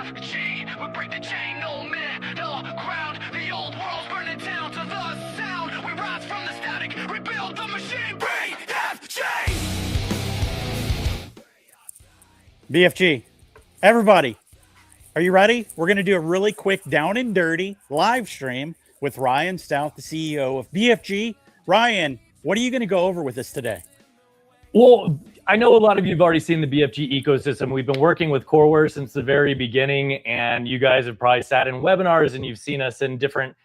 BFG, we break the chain, no middle ground. The old world's burning down to the sound. We rise from the static, rebuild the machine. BFG! BFG, everybody, are you ready? We're going to do a really quick down and dirty live stream with Ryan Stout, the CEO of BFG. Ryan, what are you going to go over with us today? Well, I know a lot of you have already seen the BFG ecosystem. We've been working with Coreware since the very beginning, and you guys have probably sat in webinars and you've seen us in different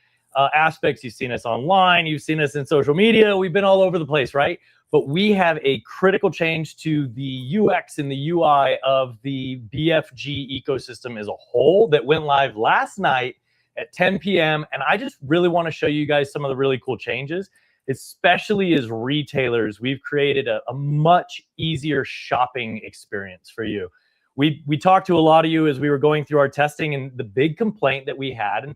aspects. You've seen us online, you've seen us in social media. We've been all over the place, right? But we have a critical change to the UX and the UI of the BFG ecosystem as a whole that went live last night at 10 p.m. And I just really want to show you guys some of the really cool changes. Especially as retailers, we've created a much easier shopping experience for you. We talked to a lot of you as we were going through our testing, and the big complaint that we had, and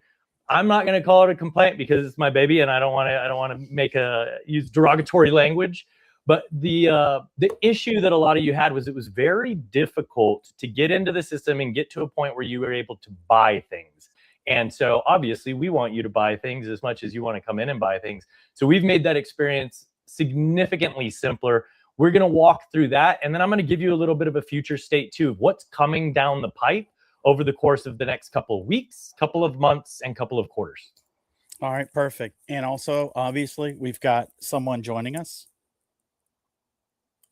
I'm not going to call it a complaint because it's my baby, and I don't want to use derogatory language. But the issue that a lot of you had was it was very difficult to get into the system and get to a point where you were able to buy things. And so obviously we want you to buy things as much as you want to come in and buy things. So we've made that experience significantly simpler. We're going to walk through that. And then I'm going to give you a little bit of a future state too of what's coming down the pipe over the course of the next couple of weeks, couple of months, and couple of quarters. All right, perfect. And also, obviously, we've got someone joining us.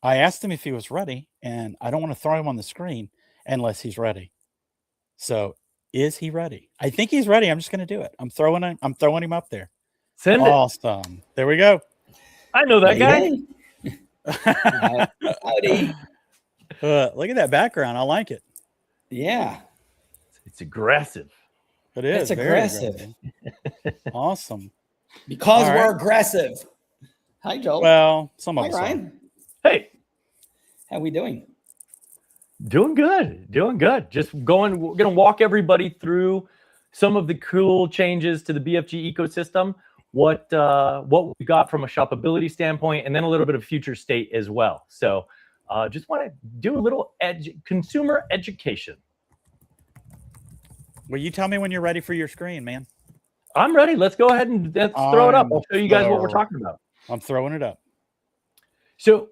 I asked him if he was ready, and I don't want to throw him on the screen unless he's ready. So is he ready? I think he's ready. I'm just going to do it. I'm throwing him up there. Send it. Awesome. There we go. I know that guy. Howdy. Look at that background. I like it. Yeah. It's aggressive. It is. It's aggressive. Awesome. Because All we're right. aggressive. Hi, Joel. Well, some of Hi, us are. Ryan. Hey, How we doing? doing good. We're going to walk everybody through some of the cool changes to the BFG ecosystem, what we got from a shoppability standpoint, and then a little bit of future state as well. So just want to do a little consumer education. Well, you tell me when you're ready for your screen, man. I'm ready. Let's go ahead and let's throw it up. I'll show you guys what we're talking about. I'm throwing it up. So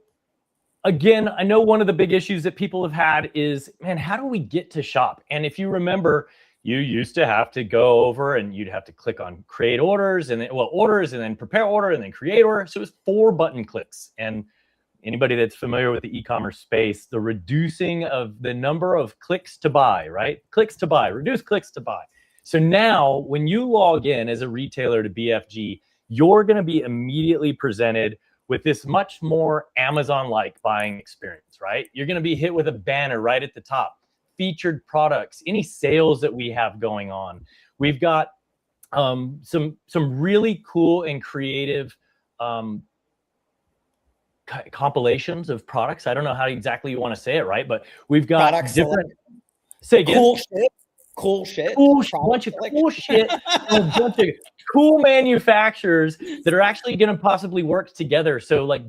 again, I know one of the big issues that people have had is, man, how do we get to shop? And if you remember, you used to have to go over and you'd have to click on create orders and then, orders and then prepare order and then create order. So it was 4 button clicks. And anybody that's familiar with the e-commerce space, the reducing of the number of clicks to buy, right? Clicks to buy, reduce clicks to buy. So now when you log in as a retailer to BFG, you're going to be immediately presented with this much more Amazon-like buying experience, right? You're going to be hit with a banner right at the top, featured products, any sales that we have going on. We've got some really cool and creative compilations of products. I don't know how exactly you want to say it, right? But we've got Products different. Say again. Cool shit. Bunch of cool shit, and a bunch of cool manufacturers that are actually going to possibly work together. So, like,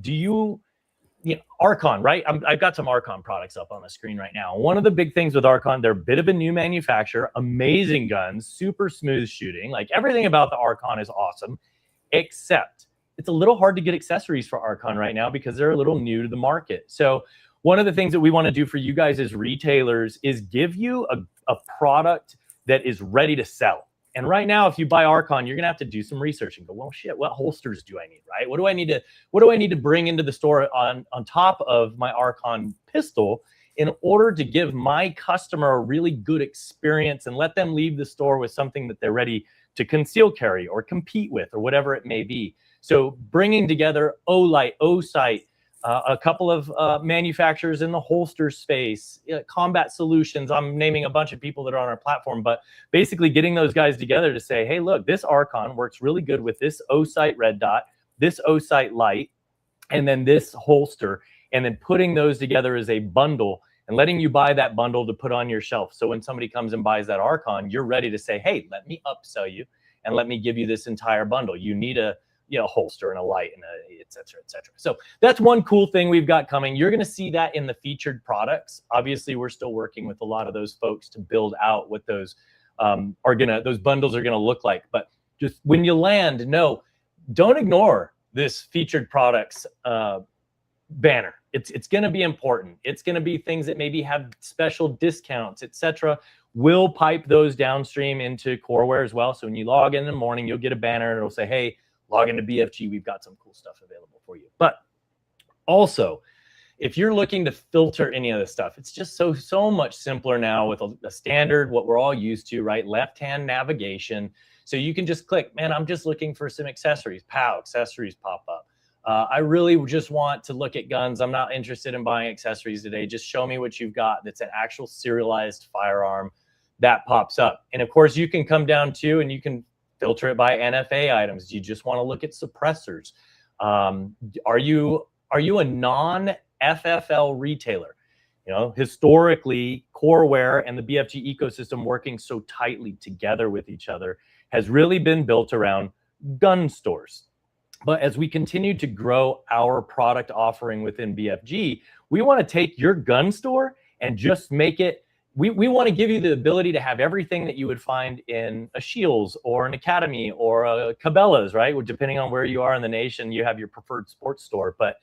Archon, right? I've got some Archon products up on the screen right now. One of the big things with Archon, they're a bit of a new manufacturer, amazing guns, super smooth shooting. Like, everything about the Archon is awesome, except it's a little hard to get accessories for Archon right now because they're a little new to the market. So one of the things that we want to do for you guys as retailers is give you a product that is ready to sell. And right now, if you buy Archon, you're gonna have to do some research and go, well, shit, what holsters do I need, right? What do I need to bring into the store on top of my Archon pistol in order to give my customer a really good experience and let them leave the store with something that they're ready to conceal carry or compete with or whatever it may be. So bringing together Olight, Osight, a couple of manufacturers in the holster space, Combat Solutions. I'm naming a bunch of people that are on our platform, but basically getting those guys together to say, hey, look, this Archon works really good with this Osight red dot, this Osight light, and then this holster, and then putting those together as a bundle and letting you buy that bundle to put on your shelf. So when somebody comes and buys that Archon, you're ready to say, hey, let me upsell you and let me give you this entire bundle. You need a a holster and a light and et cetera, et cetera. So that's one cool thing we've got coming. You're going to see that in the featured products. Obviously, we're still working with a lot of those folks to build out what those those bundles are going to look like. But just when you land, don't ignore this featured products banner. It's going to be important. It's going to be things that maybe have special discounts, etc. We'll pipe those downstream into Coreware as well. So when you log in the morning, you'll get a banner and it'll say, hey, log into BFG. We've got some cool stuff available for you. But also, if you're looking to filter any of this stuff, it's just so much simpler now with a standard, what we're all used to, right? Left-hand navigation. So you can just click, man, I'm just looking for some accessories. Pow, accessories pop up. I really just want to look at guns. I'm not interested in buying accessories today. Just show me what you've got that's an actual serialized firearm. That pops up. And of course, you can come down to and you can filter it by NFA items. Do you just want to look at suppressors? Are you a non-FFL retailer? Historically, Coreware and the BFG ecosystem working so tightly together with each other has really been built around gun stores. But as we continue to grow our product offering within BFG, we want to take your gun store and just make it, we want to give you the ability to have everything that you would find in a Shields or an Academy or a Cabela's, right? Depending on where you are in the nation, you have your preferred sports store. But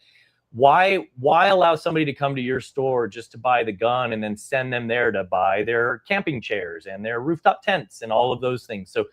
why allow somebody to come to your store just to buy the gun and then send them there to buy their camping chairs and their rooftop tents and all of those things? So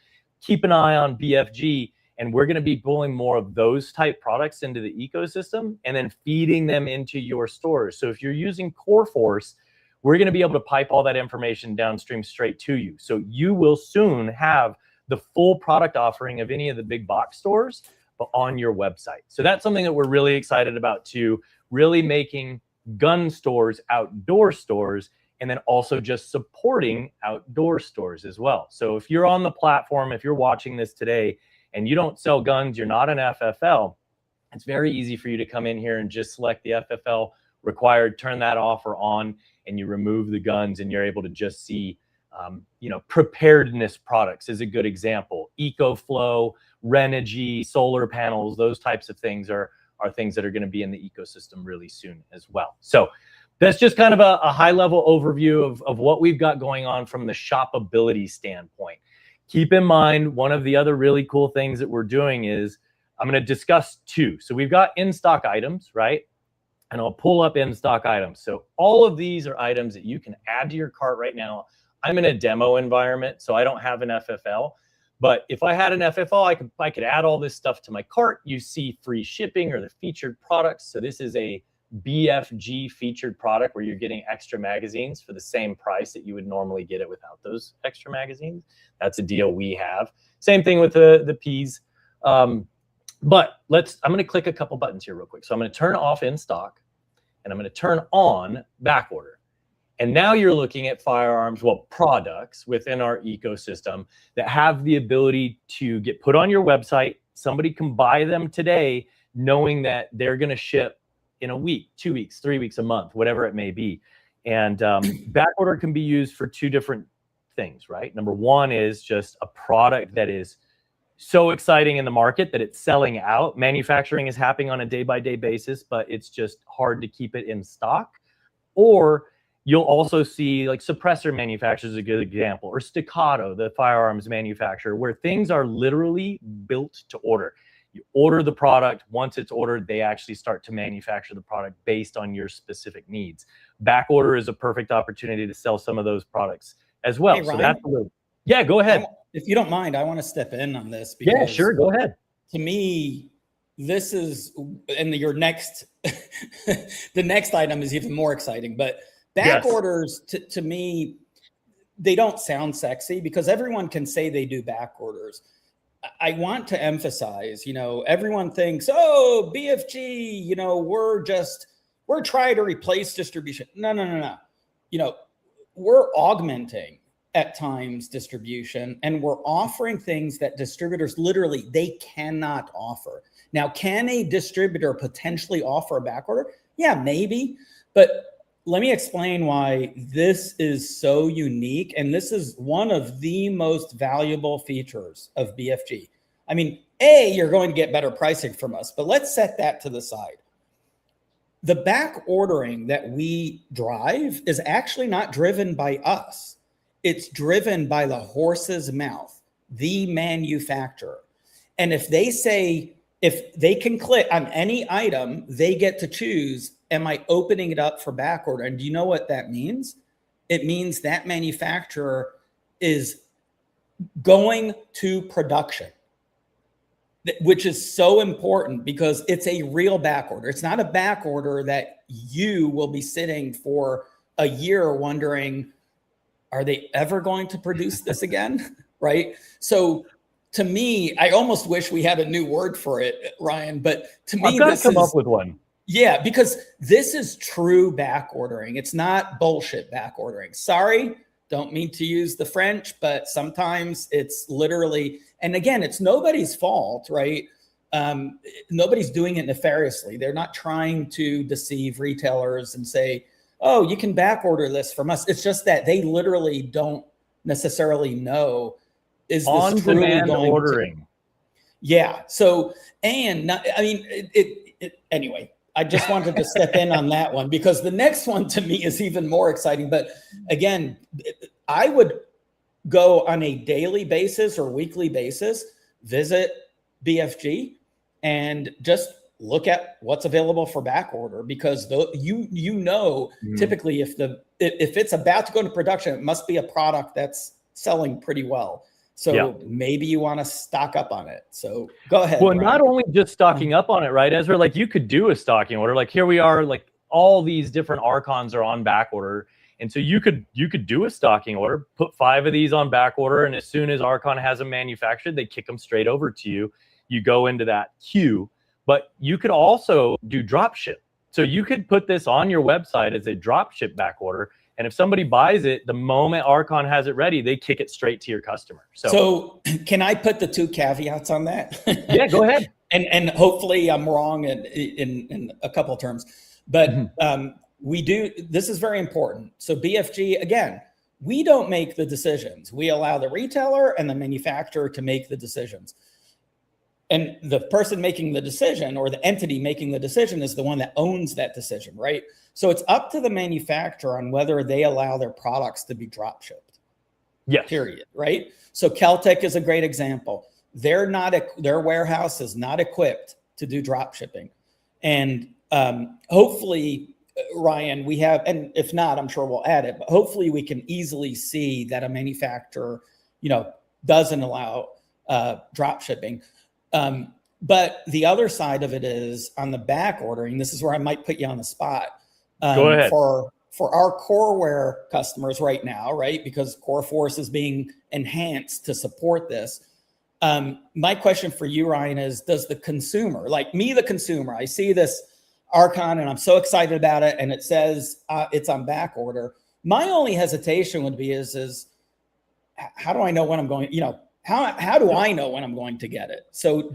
keep an eye on BFG. And we're going to be pulling more of those type products into the ecosystem and then feeding them into your stores. So if you're using CoreForce, we're going to be able to pipe all that information downstream straight to you. So you will soon have the full product offering of any of the big box stores, but on your website. So that's something that we're really excited about too, really making gun stores outdoor stores, and then also just supporting outdoor stores as well. So if you're on the platform, if you're watching this today, and you don't sell guns, you're not an FFL, it's very easy for you to come in here and just select the FFL required, turn that off or on, and you remove the guns and you're able to just see, preparedness products is a good example. EcoFlow, Renogy, solar panels, those types of things are things that are going to be in the ecosystem really soon as well. So that's just kind of a high level overview of what we've got going on from the shoppability standpoint. Keep in mind, one of the other really cool things that we're doing is I'm going to discuss two. So we've got in-stock items, right? And I'll pull up in-stock items. So all of these are items that you can add to your cart right now. I'm in a demo environment, so I don't have an FFL. But if I had an FFL, I could add all this stuff to my cart. You see free shipping or the featured products. So this is a BFG featured product where you're getting extra magazines for the same price that you would normally get it without those extra magazines. That's a deal we have. Same thing with the Ps. But I'm going to click a couple buttons here real quick. So I'm going to turn off in stock and I'm going to turn on back order. And now you're looking at firearms, products within our ecosystem that have the ability to get put on your website. Somebody can buy them today knowing that they're going to ship in a week, 2 weeks, 3 weeks, a month, whatever it may be. And back order can be used for two different things, right? Number one is just a product that is so exciting in the market that it's selling out. Manufacturing is happening on a day-by-day basis, but it's just hard to keep it in stock. Or you'll also see like suppressor manufacturers is a good example, or Staccato, the firearms manufacturer, where things are literally built to order. You order the product. Once it's ordered, they actually start to manufacture the product based on your specific needs. Back order is a perfect opportunity to sell some of those products as well. Hey, so Ryan, that's yeah, go ahead. If you don't mind, I want to step in on this. Yeah, sure. Go ahead. To me, this is, and your next, the next item is even more exciting. But back orders, to me, they don't sound sexy because everyone can say they do back orders. I want to emphasize, everyone thinks, oh, BFG, we're trying to replace distribution. No. We're augmenting at times distribution, and we're offering things that distributors literally, they cannot offer. Now, can a distributor potentially offer a back order? Yeah, maybe. But let me explain why this is so unique. And this is one of the most valuable features of BFG. I mean, you're going to get better pricing from us, but let's set that to the side. The back ordering that we drive is actually not driven by us. It's driven by the horse's mouth, the manufacturer. And if they say, if they can click on any item, they get to choose, am I opening it up for back order? And do you know what that means? It means that manufacturer is going to production, which is so important because it's a real back order. It's not a back order that you will be sitting for a year wondering, are they ever going to produce this again? Right? So to me, I almost wish we had a new word for it, Ryan, but to me, I've got to come up with one. Yeah, because this is true back ordering. It's not bullshit back ordering. Sorry, don't mean to use the French, but sometimes it's literally, and again, it's nobody's fault, right? Nobody's doing it nefariously. They're not trying to deceive retailers and say, oh, you can back order this from us. It's just that they literally don't necessarily know, is this on-demand going ordering. to, yeah. So, and not, I mean, anyway, I just wanted to step in on that one because the next one to me is even more exciting. But again, I would go on a daily basis or weekly basis, visit BFG and just look at what's available for back order, because typically if it's about to go into production, it must be a product that's selling pretty well. So maybe you want to stock up on it. So go ahead. Well, Ryan. not only just stocking up on it, right, Ezra? Like you could do a stocking order. Like here we are, like all these different Archons are on back order. And so you could do a stocking order, put 5 of these on back order. And as soon as Archon has them manufactured, they kick them straight over to you. You go into that queue, but you could also do drop ship. So you could put this on your website as a drop ship back order. And if somebody buys it, the moment Archon has it ready, they kick it straight to your customer. So can I put the 2 caveats on that? Yeah, go ahead. And hopefully I'm wrong in a couple of terms, but this is very important. So BFG, again, we don't make the decisions. We allow the retailer and the manufacturer to make the decisions. And the person making the decision or the entity making the decision is the one that owns that decision, right? So it's up to the manufacturer on whether they allow their products to be drop shipped. Yes. Period. Right. So Keltec is a great example. Their warehouse is not equipped to do drop shipping. And hopefully, Ryan, we have, and if not, I'm sure we'll add it, but hopefully we can easily see that a manufacturer, doesn't allow drop shipping. But the other side of it is on the back ordering. This is where I might put you on the spot. Go ahead. For our CoreWare customers right now, right? Because CoreForce is being enhanced to support this. My question for you, Ryan, is does the consumer, like me, the consumer, I see this Archon and I'm so excited about it and it says it's on back order. My only hesitation would be is how do I know when I'm going, how do I know when I'm going to get it? So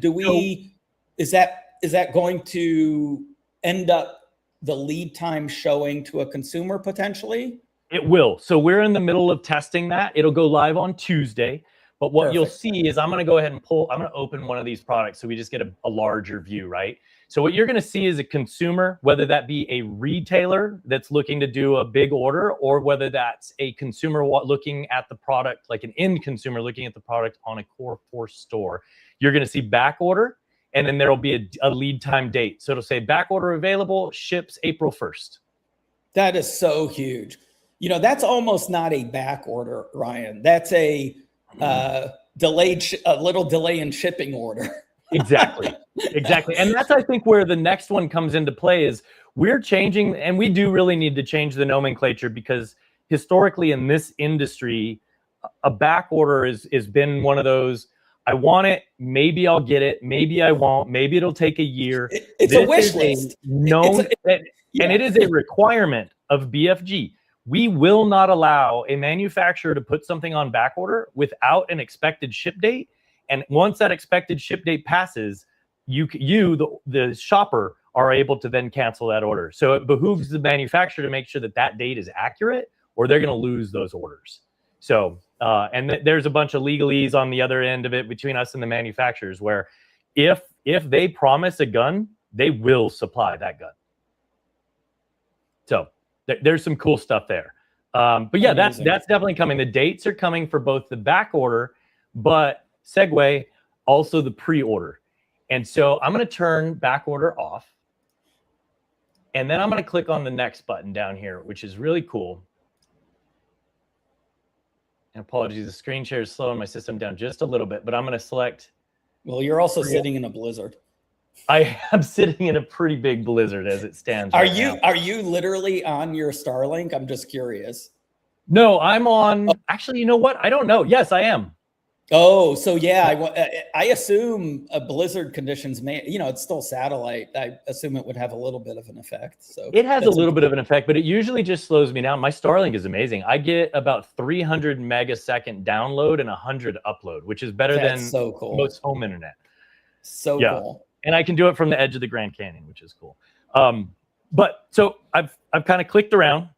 is that going to end up the lead time showing to a consumer potentially? It will. So we're in the middle of testing that. It'll go live on Tuesday. But what you'll see is I'm going to go ahead and I'm going to open one of these products so we just get a larger view, right? So what you're going to see is a consumer, whether that be a retailer that's looking to do a big order, or whether that's a consumer looking at the product, like an end consumer looking at the product on a CoreForce store. You're going to see back order, and then there'll be a lead time date. So it'll say back order available, ships April 1st. That is so huge. That's almost not a back order, Ryan. That's a little delay in shipping order. Exactly. And that's, I think, where the next one comes into play is we're changing, and we do really need to change the nomenclature, because historically in this industry, a back order is been one of those, I want it, maybe I'll get it, maybe I won't, maybe it'll take a year. It's a wish list. And it is a requirement of BFG. We will not allow a manufacturer to put something on back order without an expected ship date. And once that expected ship date passes, the shopper, are able to then cancel that order. So it behooves the manufacturer to make sure that date is accurate, or they're going to lose those orders. So, and there's a bunch of legalese on the other end of it between us and the manufacturers, where, if they promise a gun, they will supply that gun. So there's some cool stuff there. But yeah, that's definitely coming. The dates are coming for both the back order, but segue, also the pre-order. And so I'm going to turn back order off. And then I'm going to click on the next button down here, which is really cool. And apologies, the screen share is slowing my system down just a little bit, but I'm going to select. Well, you're also sitting in a blizzard. I am sitting in a pretty big blizzard as it stands. Are you literally on your Starlink? I'm just curious. No, I'm on. Actually, you know what? I don't know. Yes, I am. Oh, so yeah, I assume blizzard conditions may, it's still satellite. I assume it would have a little bit of an effect. So it has a little bit of an effect, but it usually just slows me down. My Starlink is amazing. I get about 300 megasecond download and 100 upload, which is better than so cool. Most home internet. So cool. And I can do it from the edge of the Grand Canyon, which is cool. But so I've kind of clicked around.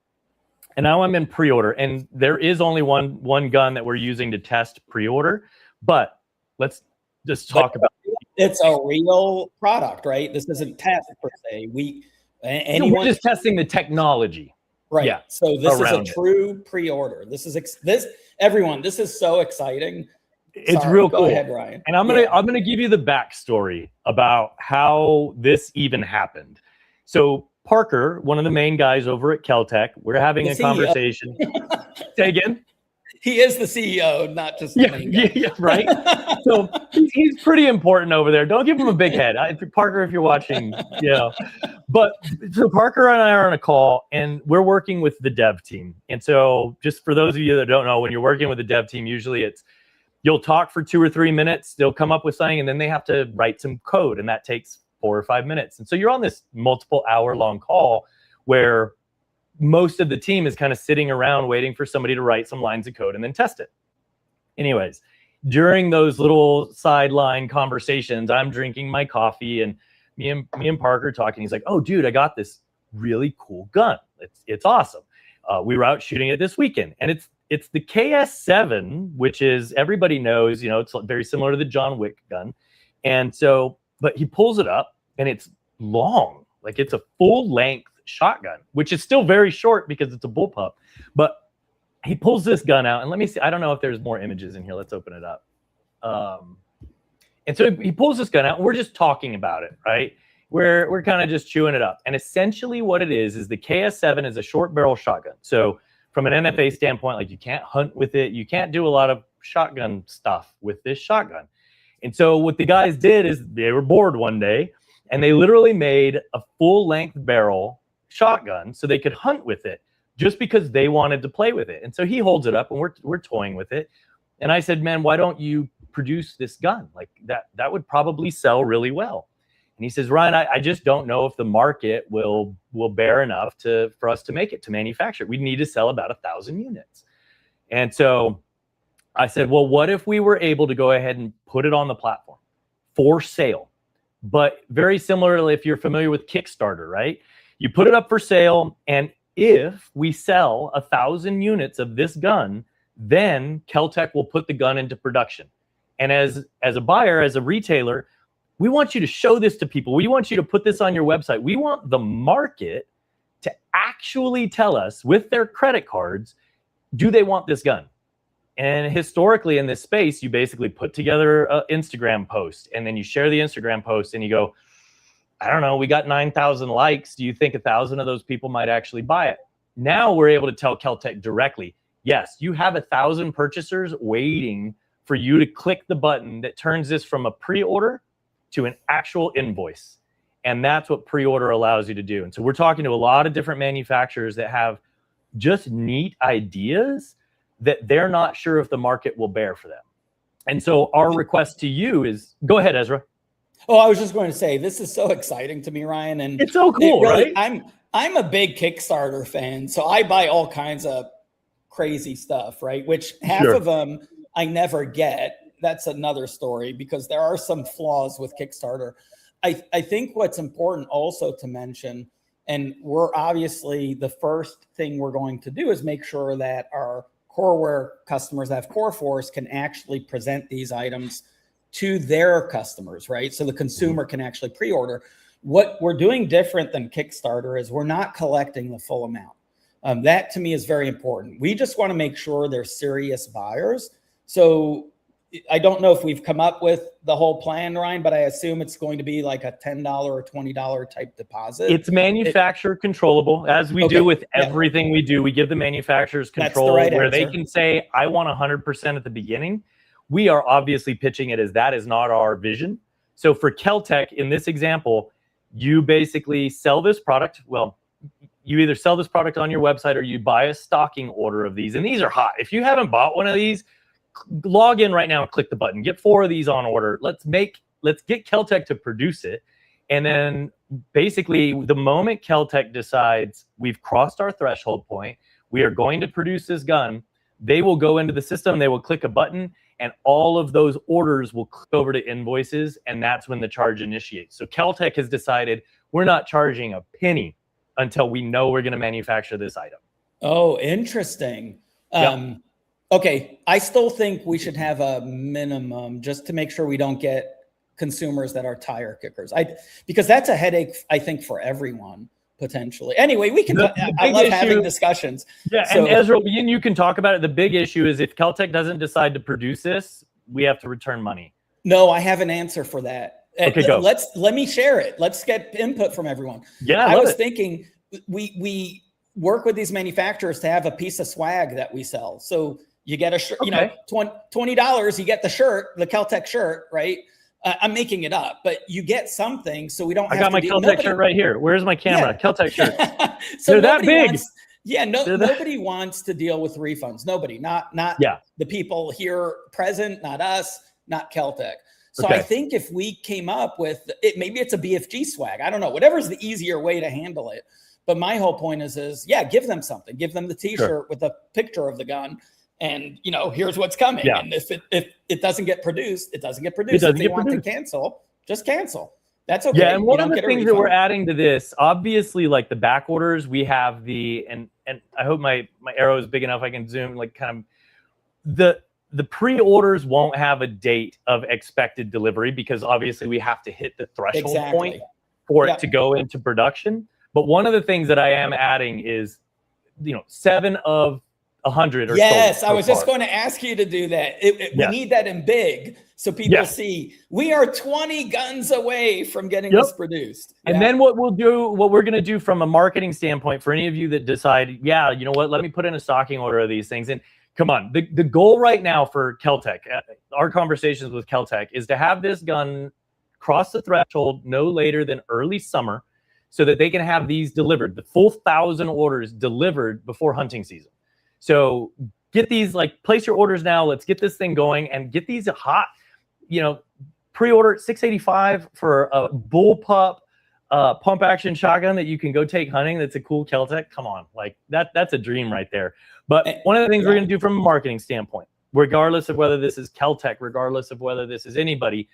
And now I'm in pre-order, and there is only one gun that we're using to test pre-order. But let's just talk about it's a real product, right? This isn't test per se. We're just testing the technology, right? Yeah. So this is a true pre-order. This is everyone. This is so exciting. It's real cool. Go ahead, Ryan. And I'm gonna give you the backstory about how this even happened. So Parker, one of the main guys over at Kel-Tec, we're having a conversation. Say again? He is the CEO, not just the main guy. Yeah, right? So he's pretty important over there. Don't give him a big head. Parker, if you're watching, But so Parker and I are on a call, and we're working with the dev team. And so just for those of you that don't know, when you're working with the dev team, usually you'll talk for 2 or 3 minutes, they'll come up with something, and then they have to write some code, and that takes 4 or 5 minutes. And so you're on this multiple hour-long call where most of the team is kind of sitting around waiting for somebody to write some lines of code and then test it. Anyways, during those little sideline conversations, I'm drinking my coffee, and me and Parker talking. He's like, "Oh, dude, I got this really cool gun. It's awesome. We were out shooting it this weekend, and it's the KS7, which is, everybody knows, it's very similar to the John Wick gun. And so, but he pulls it up, and it's long, like it's a full length shotgun, which is still very short because it's a bullpup. But he pulls this gun out, and let me see. I don't know if there's more images in here. Let's open it up. And so he pulls this gun out, and we're just talking about it, right? We're kind of just chewing it up. And essentially what it is the KS7 is a short barrel shotgun. So from an NFA standpoint, like, you can't hunt with it. You can't do a lot of shotgun stuff with this shotgun. And so what the guys did is they were bored one day, and they literally made a full-length barrel shotgun so they could hunt with it, just because they wanted to play with it. And so he holds it up, and we're toying with it. And I said, "Man, why don't you produce this gun? Like, that would probably sell really well." And he says, "Ryan, I just don't know if the market will bear enough for us to make it, to manufacture it. We need to sell about 1,000 units." And so I said, "Well, what if we were able to go ahead and put it on the platform for sale?" But very similarly, if you're familiar with Kickstarter, right? You put it up for sale, and if we sell 1,000 units of this gun, then Kel-Tec will put the gun into production. And as a buyer, as a retailer, we want you to show this to people. We want you to put this on your website. We want the market to actually tell us with their credit cards, do they want this gun? And historically in this space, you basically put together an Instagram post, and then you share the Instagram post, and you go, "I don't know, we got 9,000 likes. Do you think 1,000 of those people might actually buy it?" Now we're able to tell Kel-Tec directly, yes, you have 1,000 purchasers waiting for you to click the button that turns this from a pre-order to an actual invoice. And that's what pre-order allows you to do. And so we're talking to a lot of different manufacturers that have just neat ideas that they're not sure if the market will bear for them. And so our request to you is, go ahead, Ezra. Oh, I was just going to say, this is so exciting to me, Ryan. And it's so cool, really, right? I'm a big Kickstarter fan, so I buy all kinds of crazy stuff, right? Which half of them I never get. That's another story, because there are some flaws with Kickstarter. I think what's important also to mention, and we're obviously, the first thing we're going to do is make sure that our Coreware customers that have Core Force can actually present these items to their customers, right? So the consumer can actually pre-order. What we're doing different than Kickstarter is we're not collecting the full amount. That to me is very important. We just want to make sure they're serious buyers. So I don't know if we've come up with the whole plan, Ryan, but I assume it's going to be like a $10 or $20 type deposit. It's manufacturer controllable, as we do with everything we do. We give the manufacturers control where they can say, I want 100% at the beginning. We are obviously pitching it as that is not our vision. So for Kel-Tec, in this example, you basically sell this product. Well, you either sell this product on your website or you buy a stocking order of these. And these are hot. If you haven't bought one of these, log in right now and click the button. Get 4 of these on order. Let's get Kel-Tec to produce it. And then basically the moment Kel-Tec decides we've crossed our threshold point, we are going to produce this gun, they will go into the system, they will click a button, and all of those orders will click over to invoices, and that's when the charge initiates. So Kel-Tec has decided we're not charging a penny until we know we're going to manufacture this item. Oh, interesting. Okay, I still think we should have a minimum just to make sure we don't get consumers that are tire kickers. Because that's a headache, I think, for everyone potentially. Anyway, we can. I love having discussions. Yeah, so, and Ezra, you can talk about it. The big issue is if Kel-Tec doesn't decide to produce this, we have to return money. No, I have an answer for that. Okay, go. Let me share it. Let's get input from everyone. Yeah, I was thinking we work with these manufacturers to have a piece of swag that we sell. So you get a shirt, you know, $20, you get the shirt, the Kel-Tec shirt, right? I'm making it up, but you get something, so we don't. I got my Kel-Tec shirt right here. Where's my camera? Yeah. Kel-Tec shirt. So they're that big. Nobody wants to deal with refunds. Nobody, not the people here present, not us, not Kel-Tec. So I think if we came up with it, maybe it's a BFG swag. I don't know. Whatever's the easier way to handle it. But my whole point is give them something. Give them the T-shirt with a picture of the gun. And, you know, here's what's coming. Yeah. And if it doesn't get produced, it doesn't get produced. If they want to cancel, just cancel. That's okay. Yeah, and one of the things that we're adding to this, obviously, like the back orders, we have and I hope my arrow is big enough I can zoom, like kind of the pre-orders won't have a date of expected delivery because obviously we have to hit the threshold point for it to go into production. But one of the things that I am adding is, 7 of 100 or yes, I was just going to ask you to do that. We need that in big so people see we are 20 guns away from getting this produced. And then what we're going to do from a marketing standpoint for any of you that decide, you know what, let me put in a stocking order of these things. And come on, the goal right now for Kel-Tec, our conversations with Kel-Tec is to have this gun cross the threshold no later than early summer so that they can have these delivered, the full 1,000 orders delivered before hunting season. So get these, place your orders now. Let's get this thing going and get these hot, pre-order at $685 for a bullpup pump action shotgun that you can go take hunting. That's a cool Kel-Tec. Come on, that's a dream right there. But one of the things we're going to do from a marketing standpoint, regardless of whether this is Kel-Tec, regardless of whether this is anybody,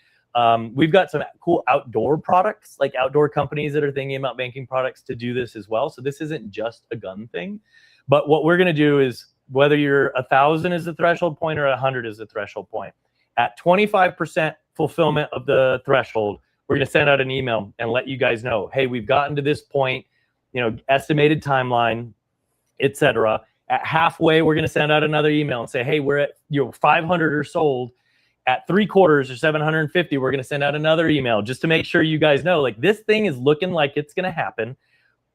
we've got some cool outdoor products, like outdoor companies that are thinking about making products to do this as well. So this isn't just a gun thing. But what we're going to do is whether you're 1,000 is the threshold point or 100 is the threshold point, at 25% fulfillment of the threshold, we're going to send out an email and let you guys know, hey, we've gotten to this point, estimated timeline, etc. At halfway, we're going to send out another email and say, hey, we're at 500 or sold. At 3/4 or 750, we're going to send out another email just to make sure you guys know, this thing is looking like it's going to happen.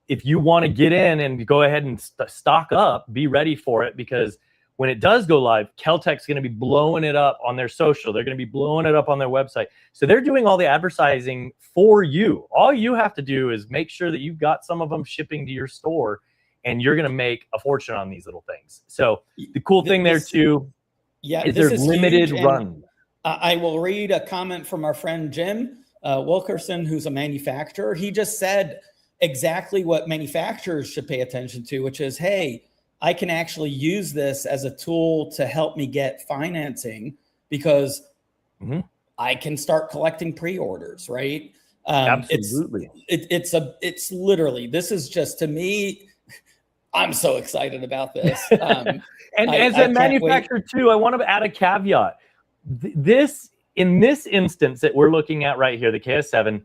If you want to get in and go ahead and stock up, be ready for it, because when it does go live, Kel-Tec's going to be blowing it up on their social. They're going to be blowing it up on their website. So they're doing all the advertising for you. All you have to do is make sure that you've got some of them shipping to your store, and you're going to make a fortune on these little things. So the cool thing there too is there's limited run. I will read a comment from our friend Jim Wilkerson, who's a manufacturer. He just said exactly what manufacturers should pay attention to, which is, hey, I can actually use this as a tool to help me get financing because I can start collecting pre-orders, right? Absolutely. It's literally, this is just, to me, I'm so excited about this. And as a manufacturer too, I want to add a caveat. This in this instance that we're looking at right here, the KS7,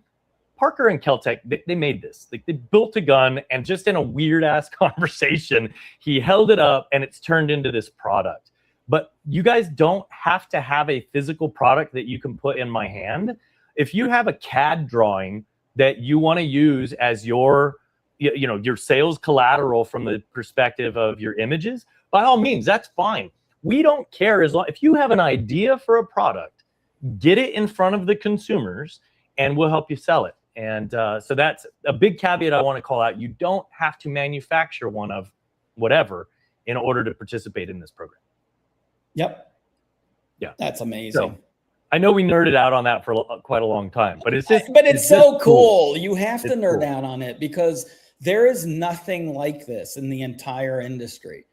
Parker and Keltec, they made this. Like, they built a gun, and just in a weird ass conversation, he held it up and it's turned into this product. But you guys don't have to have a physical product that you can put in my hand. If you have a CAD drawing that you want to use as your, you know, your sales collateral from the perspective of your images, by all means, that's fine. We don't care, as long if you have an idea for a product, get it in front of the consumers and we'll help you sell it. And so that's a big caveat I want to call out. You don't have to manufacture one of whatever in order to participate in this program. Yep. Yeah. That's amazing. So, I know we nerded out on that for quite a long time, but it's just, but it's so cool. You have to It's nerd cool. out on it because there is nothing like this in the entire industry.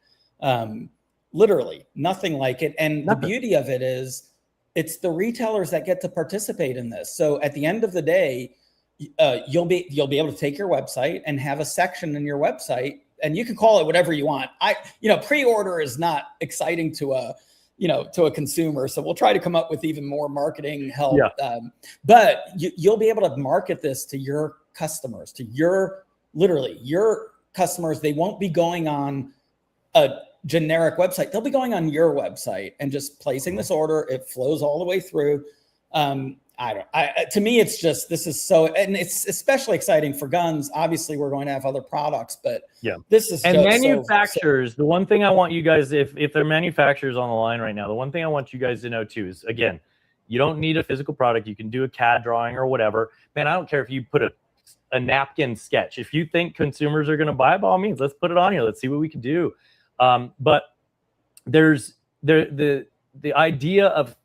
Literally nothing like it. And the beauty of it is it's the retailers that get to participate in this. So at the end of the day, you'll be able to take your website and have a section in your website, and you can call it whatever you want. Pre-order is not exciting to a consumer. So we'll try to come up with even more marketing help. Yeah. But you'll be able to market this to your customers, to your customers. They won't be going on a generic website. They'll be going on your website and just placing this order. It flows all the way through. To me, it's just, this is so, and it's especially exciting for guns. Obviously we're going to have other products, but yeah, this is, and just manufacturers, the one thing I want you guys, if there are manufacturers on the line right now, the one thing I want you guys to know too is, again, you don't need a physical product. You can do a CAD drawing or whatever. Man, I don't care if you put a napkin sketch. If you think consumers are going to buy it, by all means, let's put it on here. Let's see what we can do. But there's the idea of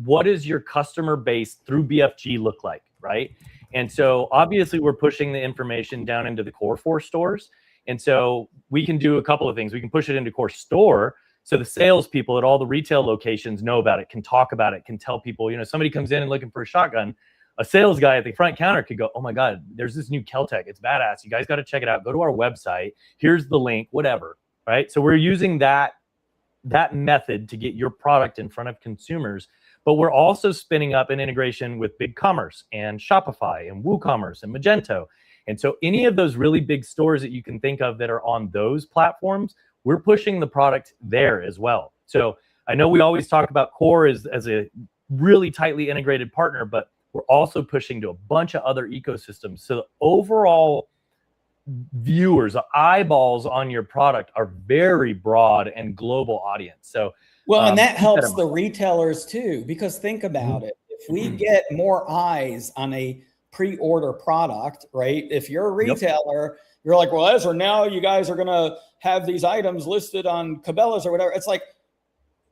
what is your customer base through BFG look like, right? And so obviously we're pushing the information down into the Core 4 stores. And so we can do a couple of things. We can push it into Core Store. So the salespeople at all the retail locations know about it, can talk about it, can tell people, you know, somebody comes in and looking for a shotgun, a sales guy at the front counter could go, oh my God, there's this new Keltec. It's badass. You guys got to check it out. Go to our website. Here's the link, whatever, right? So we're using that method to get your product in front of consumers. But we're also spinning up an integration with BigCommerce and Shopify and WooCommerce and Magento. And so any of those really big stores that you can think of that are on those platforms, we're pushing the product there as well. So I know we always talk about Core as a really tightly integrated partner, but we're also pushing to a bunch of other ecosystems. So the overall viewers, eyeballs on your product are very broad and global audience. So and that helps the retailers too, because think about it. If we get more eyes on a pre-order product, right? If you're a retailer, you're like, well, Ezra, now you guys are going to have these items listed on Cabela's or whatever. It's like,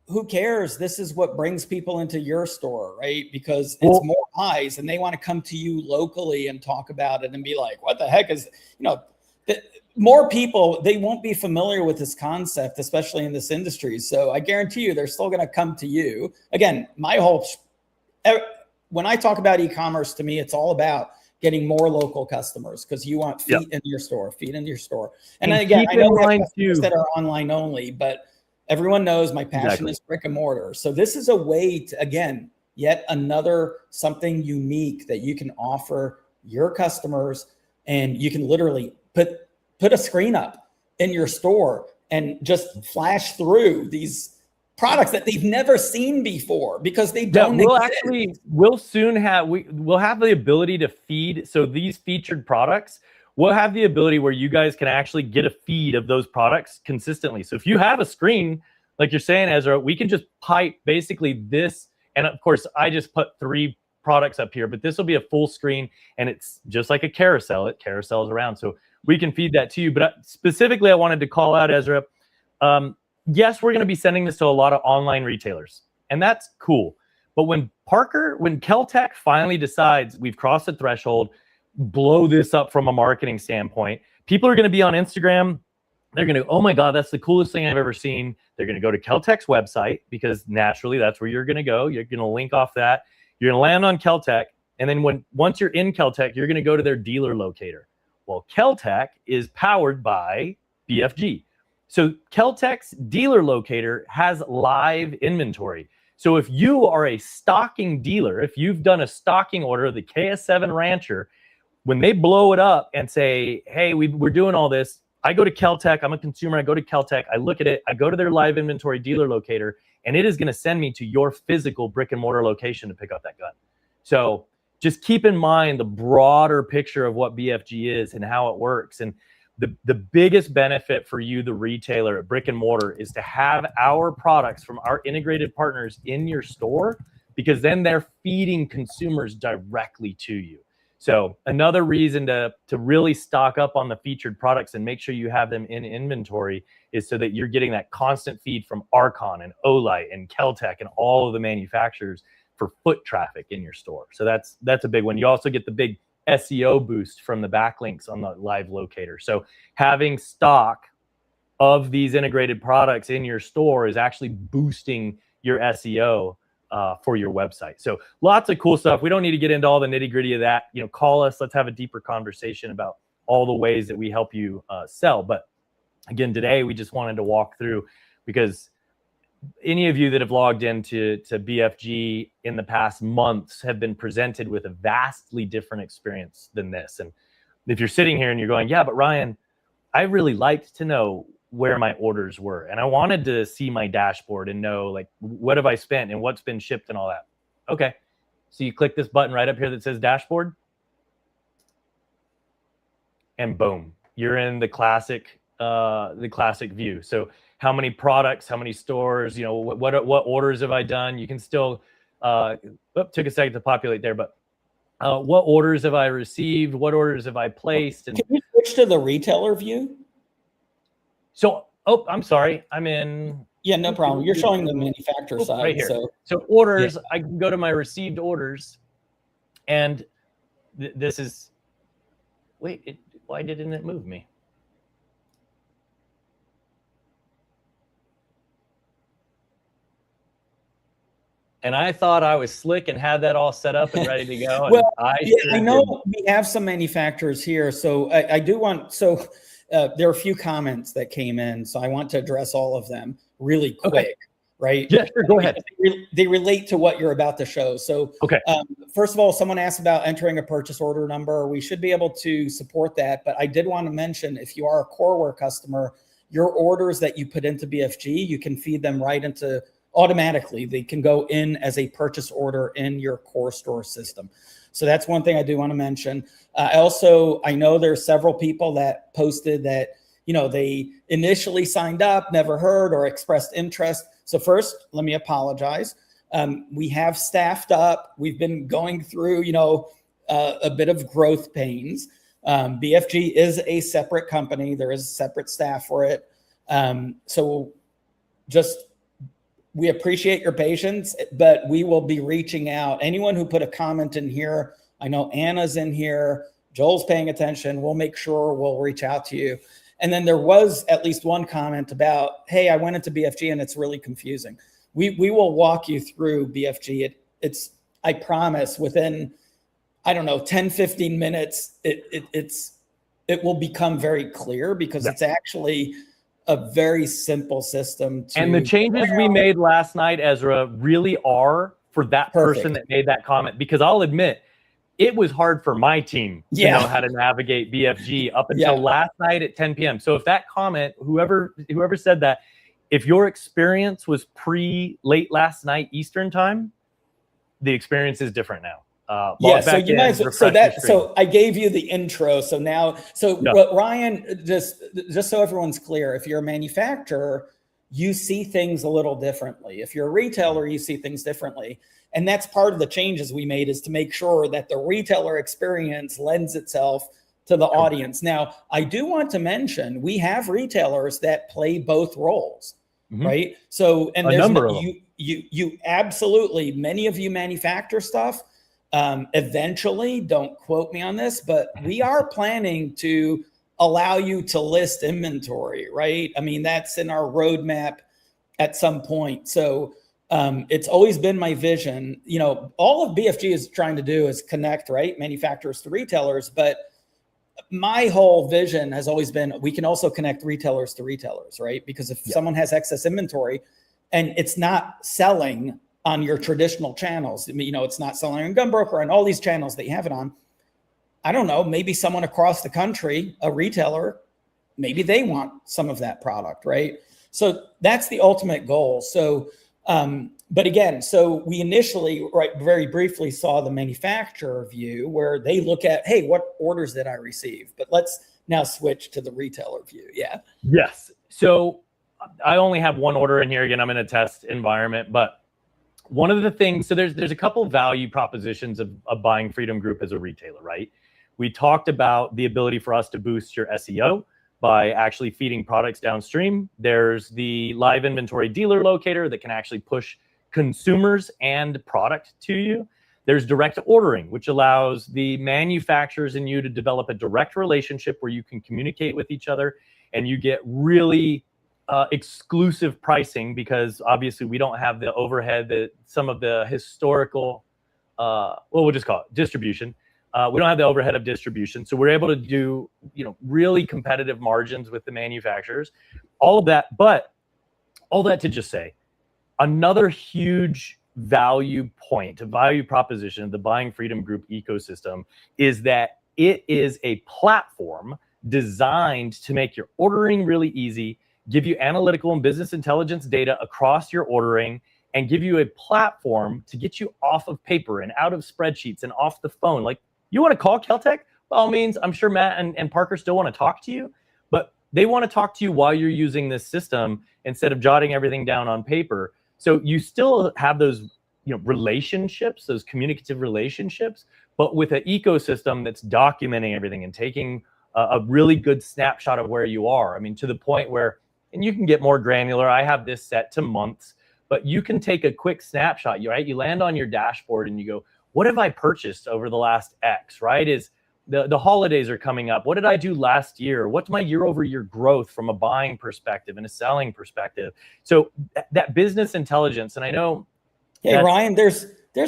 who cares? This is what brings people into your store, right? Because it's more eyes and they want to come to you locally and talk about it and be like, what the heck is, more people, they won't be familiar with this concept, especially in this industry. So I guarantee you, they're still going to come to you. Again, when I talk about e-commerce, to me, it's all about getting more local customers because you want feet in your store. And then again, I know we have customers that are online only, but everyone knows my passion is brick and mortar. So this is a way to, again, yet another something unique that you can offer your customers, and you can literally put a screen up in your store and just flash through these products that they've never seen before because they don't exist. We'll soon have, we'll have the ability to feed. So these featured products, we'll have the ability where you guys can actually get a feed of those products consistently. So if you have a screen, like you're saying, Ezra, we can just pipe basically this. And of course, I just put 3 products up here, but this will be a full screen and it's just like a carousel. It carousels around. So we can feed that to you. But specifically, I wanted to call out, Ezra, yes, we're going to be sending this to a lot of online retailers, and that's cool. But when Keltec finally decides we've crossed the threshold, blow this up from a marketing standpoint, people are going to be on Instagram. They're going to, oh my God, that's the coolest thing I've ever seen. They're going to go to Keltec's website because naturally that's where you're going to go. You're going to link off that. You're going to land on Keltec. And then once you're in Keltec, you're going to go to their dealer locator. Well, Keltec is powered by BFG. So Keltec's dealer locator has live inventory. So if you are a stocking dealer, if you've done a stocking order, the KS7 Rancher, when they blow it up and say, hey, we're doing all this, I go to Keltec, I'm a consumer, I go to Keltec, I look at it, I go to their live inventory dealer locator, and it is going to send me to your physical brick and mortar location to pick up that gun. So just keep in mind the broader picture of what BFG is and how it works. And the biggest benefit for you, the retailer at brick and mortar, is to have our products from our integrated partners in your store, because then they're feeding consumers directly to you. So another reason to really stock up on the featured products and make sure you have them in inventory is so that you're getting that constant feed from Archon and Olight and Keltec and all of the manufacturers for foot traffic in your store. So that's a big one. You also get the big SEO boost from the backlinks on the live locator. So having stock of these integrated products in your store is actually boosting your SEO for your website. So lots of cool stuff. We don't need to get into all the nitty gritty of that. Call us. Let's have a deeper conversation about all the ways that we help you sell. But again, today we just wanted to walk through, because any of you that have logged into BFG in the past months have been presented with a vastly different experience than this. And if you're sitting here and you're going, yeah, but Ryan, I really liked to know where my orders were, and I wanted to see my dashboard and know, like, what have I spent and what's been shipped and all that. Okay. So you click this button right up here that says dashboard, and boom, you're in the classic view. So how many products, how many stores, what orders have I done? You can still, took a second to populate there, but what orders have I received? What orders have I placed? And can you switch to the retailer view? So, I'm sorry. I'm in. Yeah, no problem. You're showing the manufacturer side. Right here. So orders, yeah. I can go to my received orders, and this is, why didn't it move me? And I thought I was slick and had that all set up and ready to go. Well, I know we have some manufacturers here. So I do want, there are a few comments that came in. So I want to address all of them really quick, okay. Right? Yeah, sure, go ahead. They relate to what you're about to show. So okay. First of all, someone asked about entering a purchase order number. We should be able to support that. But I did want to mention, if you are a Coreware customer, your orders that you put into BFG, you can feed them right into automatically. They can go in as a purchase order in your core store system. So that's one thing I do want to mention. I know there's several people that posted that, they initially signed up, never heard or expressed interest. So first, let me apologize. We have staffed up. We've been going through, a bit of growth pains. BFG is a separate company. There is a separate staff for it. We appreciate your patience, but we will be reaching out. Anyone who put a comment in here, I know Anna's in here, Joel's paying attention. We'll make sure we'll reach out to you. And then there was at least one comment about, hey, I went into BFG and it's really confusing. We will walk you through BFG. It's I promise, within, 10, 15 minutes, it will become very clear, because it's actually a very simple system. And the changes we made last night, Ezra, really are for that person that made that comment, because I'll admit it was hard for my team to know how to navigate BFG up until last night at 10 p.m. So if that comment, whoever said that, if your experience was late last night Eastern time, the experience is different now. So you guys, so I gave you the intro. So now, Ryan, just so everyone's clear, if you're a manufacturer, you see things a little differently. If you're a retailer, you see things differently. And that's part of the changes we made, is to make sure that the retailer experience lends itself to the audience. Now, I do want to mention, we have retailers that play both roles, right? So, and there's number of them. You absolutely, many of you manufacture stuff. Eventually, don't quote me on this, but we are planning to allow you to list inventory, right? I mean, that's in our roadmap at some point. So it's always been my vision. All of BFG is trying to do is connect, right, manufacturers to retailers. But my whole vision has always been, we can also connect retailers to retailers, right? Because if someone has excess inventory and it's not selling, on your traditional channels. I mean, you know, it's not selling on Gunbroker and all these channels that you have it on. I don't know, maybe someone across the country, a retailer, maybe they want some of that product, right? So that's the ultimate goal. So, but again, so we initially, right, very briefly saw the manufacturer view where they look at, hey, what orders did I receive? But let's now switch to the retailer view. Yeah. Yes. So I only have one order in here. Again, I'm in a test environment, but one of the things, so there's a couple value propositions of Buying Freedom Group as a retailer, right? We talked about the ability for us to boost your SEO by actually feeding products downstream. There's the live inventory dealer locator that can actually push consumers and product to you. There's direct ordering, which allows the manufacturers and you to develop a direct relationship where you can communicate with each other and you get really exclusive pricing, because obviously we don't have the overhead that some of the historical, we'll just call it distribution. We don't have the overhead of distribution. So we're able to do, you know, really competitive margins with the manufacturers, all of that. But all that to just say, another huge value point, a value proposition of the Buying Freedom Group ecosystem is that it is a platform designed to make your ordering really easy, give you analytical and business intelligence data across your ordering, and give you a platform to get you off of paper and out of spreadsheets and off the phone. Like, you want to call Keltec? By all means, I'm sure Matt and Parker still want to talk to you, but they want to talk to you while you're using this system instead of jotting everything down on paper. So you still have those, you know, relationships, those communicative relationships, but with an ecosystem that's documenting everything and taking a really good snapshot of where you are. I mean, to the point where, and you can get more granular. I have this set to months, but you can take a quick snapshot, right? You land on your dashboard and you go, what have I purchased over the last X, right? Is the holidays are coming up. What did I do last year? What's my year over year growth from a buying perspective and a selling perspective? So that business intelligence, and I know. Hey, Ryan, there's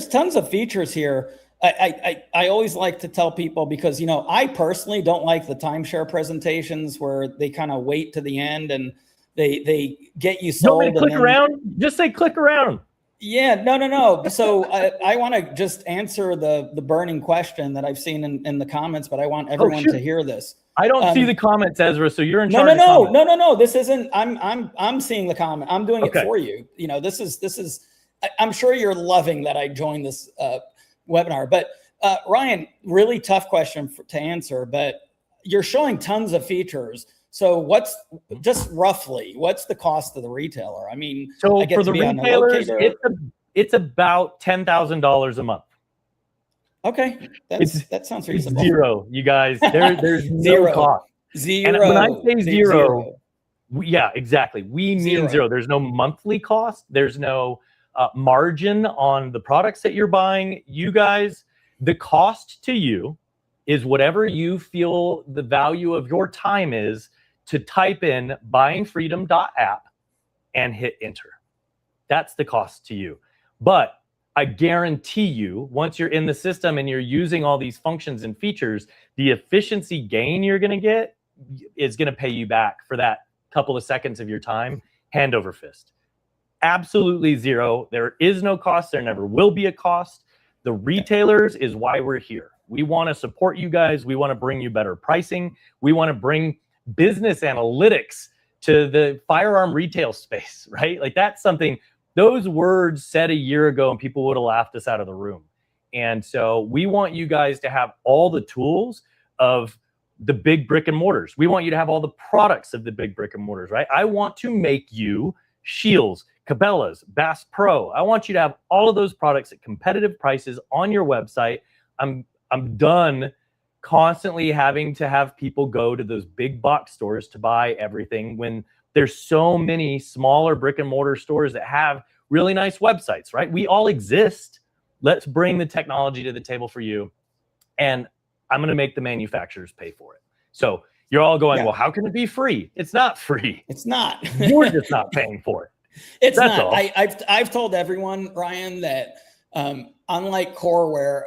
tons of features here. I always like to tell people, because, you know, I personally don't like the timeshare presentations where they kind of wait to the end and they get you sold. You want me to click around? Just say click around. Yeah, no. So I want to just answer the burning question that I've seen in the comments, but I want everyone to hear this. I don't see the comments, Ezra. So you're in charge. No. This isn't. I'm seeing the comment. I'm doing it for you. You know, this is. I'm sure you're loving that I joined this webinar. But Ryan, really tough question to answer. But you're showing tons of features. So what's the cost of the retailer? I mean, so I get for to the be retailers, it's about $10,000 a month. Okay, that sounds reasonable. It's zero, you guys. There's no cost. Zero. And when I say zero, yeah, exactly. We mean zero. There's no monthly cost. There's no margin on the products that you're buying. You guys, the cost to you is whatever you feel the value of your time is to type in buyingfreedom.app and hit enter. That's the cost to you. But I guarantee you, once you're in the system and you're using all these functions and features, the efficiency gain you're going to get is going to pay you back for that couple of seconds of your time, hand over fist. Absolutely zero. There is no cost. There never will be a cost. The retailers is why we're here. We want to support you guys. We want to bring you better pricing. We want to bring business analytics to the firearm retail space, right? Like, that's something, those words said a year ago and people would have laughed us out of the room. And so we want you guys to have all the tools of the big brick and mortars. We want you to have all the products of the big brick and mortars, right? I want to make you Shields, Cabela's, Bass Pro. I want you to have all of those products at competitive prices on your website. I'm done constantly having to have people go to those big box stores to buy everything when there's so many smaller brick and mortar stores that have really nice websites, right? We all exist. Let's bring the technology to the table for you. And I'm going to make the manufacturers pay for it. So you're all going, well, how can it be free? It's not free. It's not. You're just not paying for it. It's That's not. I've told everyone, Ryan, that unlike Coreware,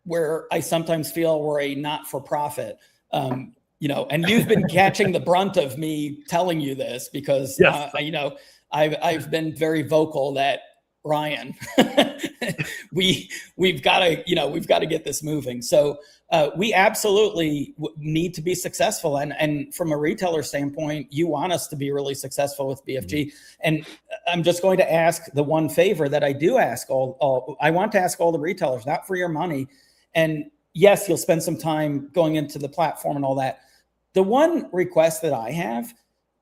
where I sometimes feel we're a not-for-profit, you know, and you've been catching the brunt of me telling you this because, you know, I've been very vocal that Ryan, we've got to get this moving. So we absolutely need to be successful. And from a retailer standpoint, you want us to be really successful with BFG. And I'm just going to ask the one favor that I do ask I want to ask all the retailers, not for your money. And yes, you'll spend some time going into the platform and all that. The one request that I have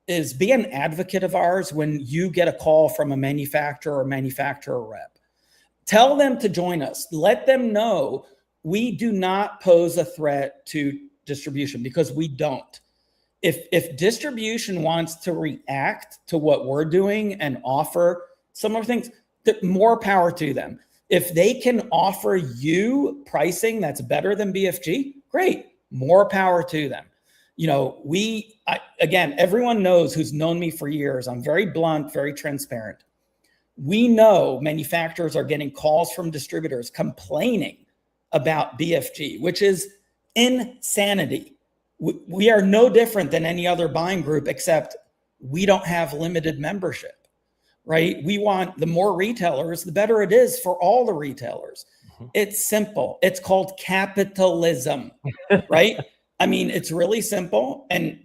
is be an advocate of ours when you get a call from a manufacturer or manufacturer rep. Tell them to join us. Let them know we do not pose a threat to distribution, because we don't. If distribution wants to react to what we're doing and offer some of the things, more power to them. If they can offer you pricing that's better than BFG, great, more power to them. Again, everyone knows who's known me for years. I'm very blunt, very transparent. We know manufacturers are getting calls from distributors complaining about BFG, which is insanity. We are no different than any other buying group, except we don't have limited membership, right? We want the more retailers, the better it is for all the retailers. It's simple. It's called capitalism, right? I mean, it's really simple. And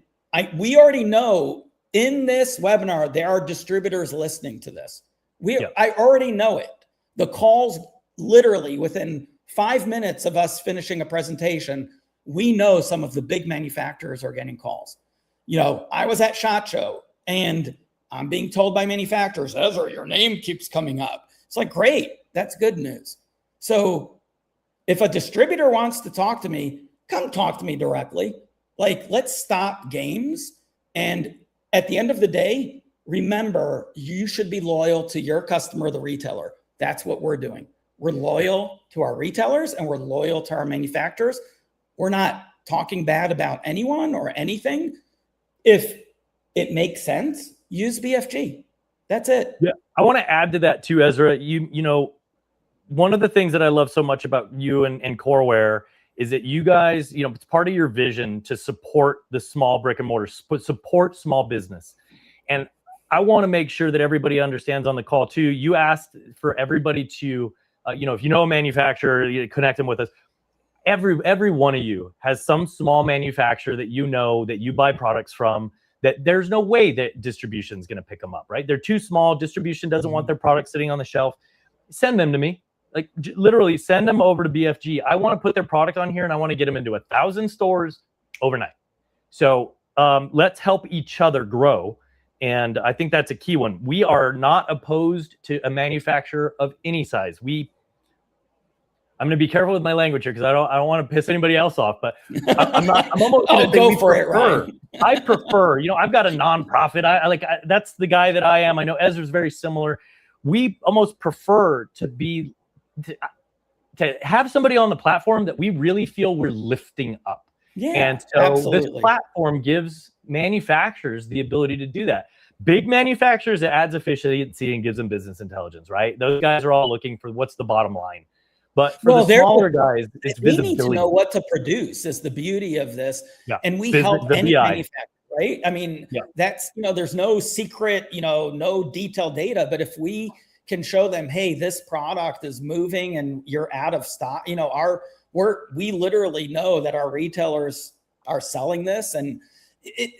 we already know in this webinar, there are distributors listening to this. I already know it. The calls, literally within 5 minutes of us finishing a presentation, we know some of the big manufacturers are getting calls. I was at SHOT Show and I'm being told by manufacturers, Ezra, your name keeps coming up. It's like, great, that's good news. So if a distributor wants to talk to me, come talk to me directly. Like, let's stop games. And at the end of the day, remember, you should be loyal to your customer, the retailer. That's what we're doing. We're loyal to our retailers and we're loyal to our manufacturers. We're not talking bad about anyone or anything. If it makes sense, use BFG. That's it. Yeah, I want to add to that too, Ezra. One of the things that I love so much about you and Coreware is that you guys, it's part of your vision to support the small brick and mortar, support small business. And I want to make sure that everybody understands on the call too. You asked for everybody to, if you know a manufacturer, you connect them with us. Every one of you has some small manufacturer that that you buy products from, that there's no way that distribution is going to pick them up, right? They're too small. Distribution doesn't want their product sitting on the shelf. Send them to me. Like, literally send them over to BFG. I want to put their product on here and I want to get them into 1,000 stores overnight. So let's help each other grow. And I think that's a key one. We are not opposed to a manufacturer of any size. I'm going to be careful with my language here because I don't want to piss anybody else off, but I'm almost going to go for it, Ryan. I prefer, I've got a nonprofit. That's the guy that I am. I know Ezra's very similar. We almost prefer to have somebody on the platform that we really feel we're lifting up. Yeah, and so absolutely. This platform gives manufacturers the ability to do that. Big manufacturers, it adds efficiency and gives them business intelligence, right? Those guys are all looking for what's the bottom line. But for the smaller guys, it's visibility. We need to know what to produce is the beauty of this. Yeah. And we help any manufacturer, right? I mean, that's, there's no secret, no detailed data, but if we can show them, hey, this product is moving and you're out of stock, we literally know that our retailers are selling this. And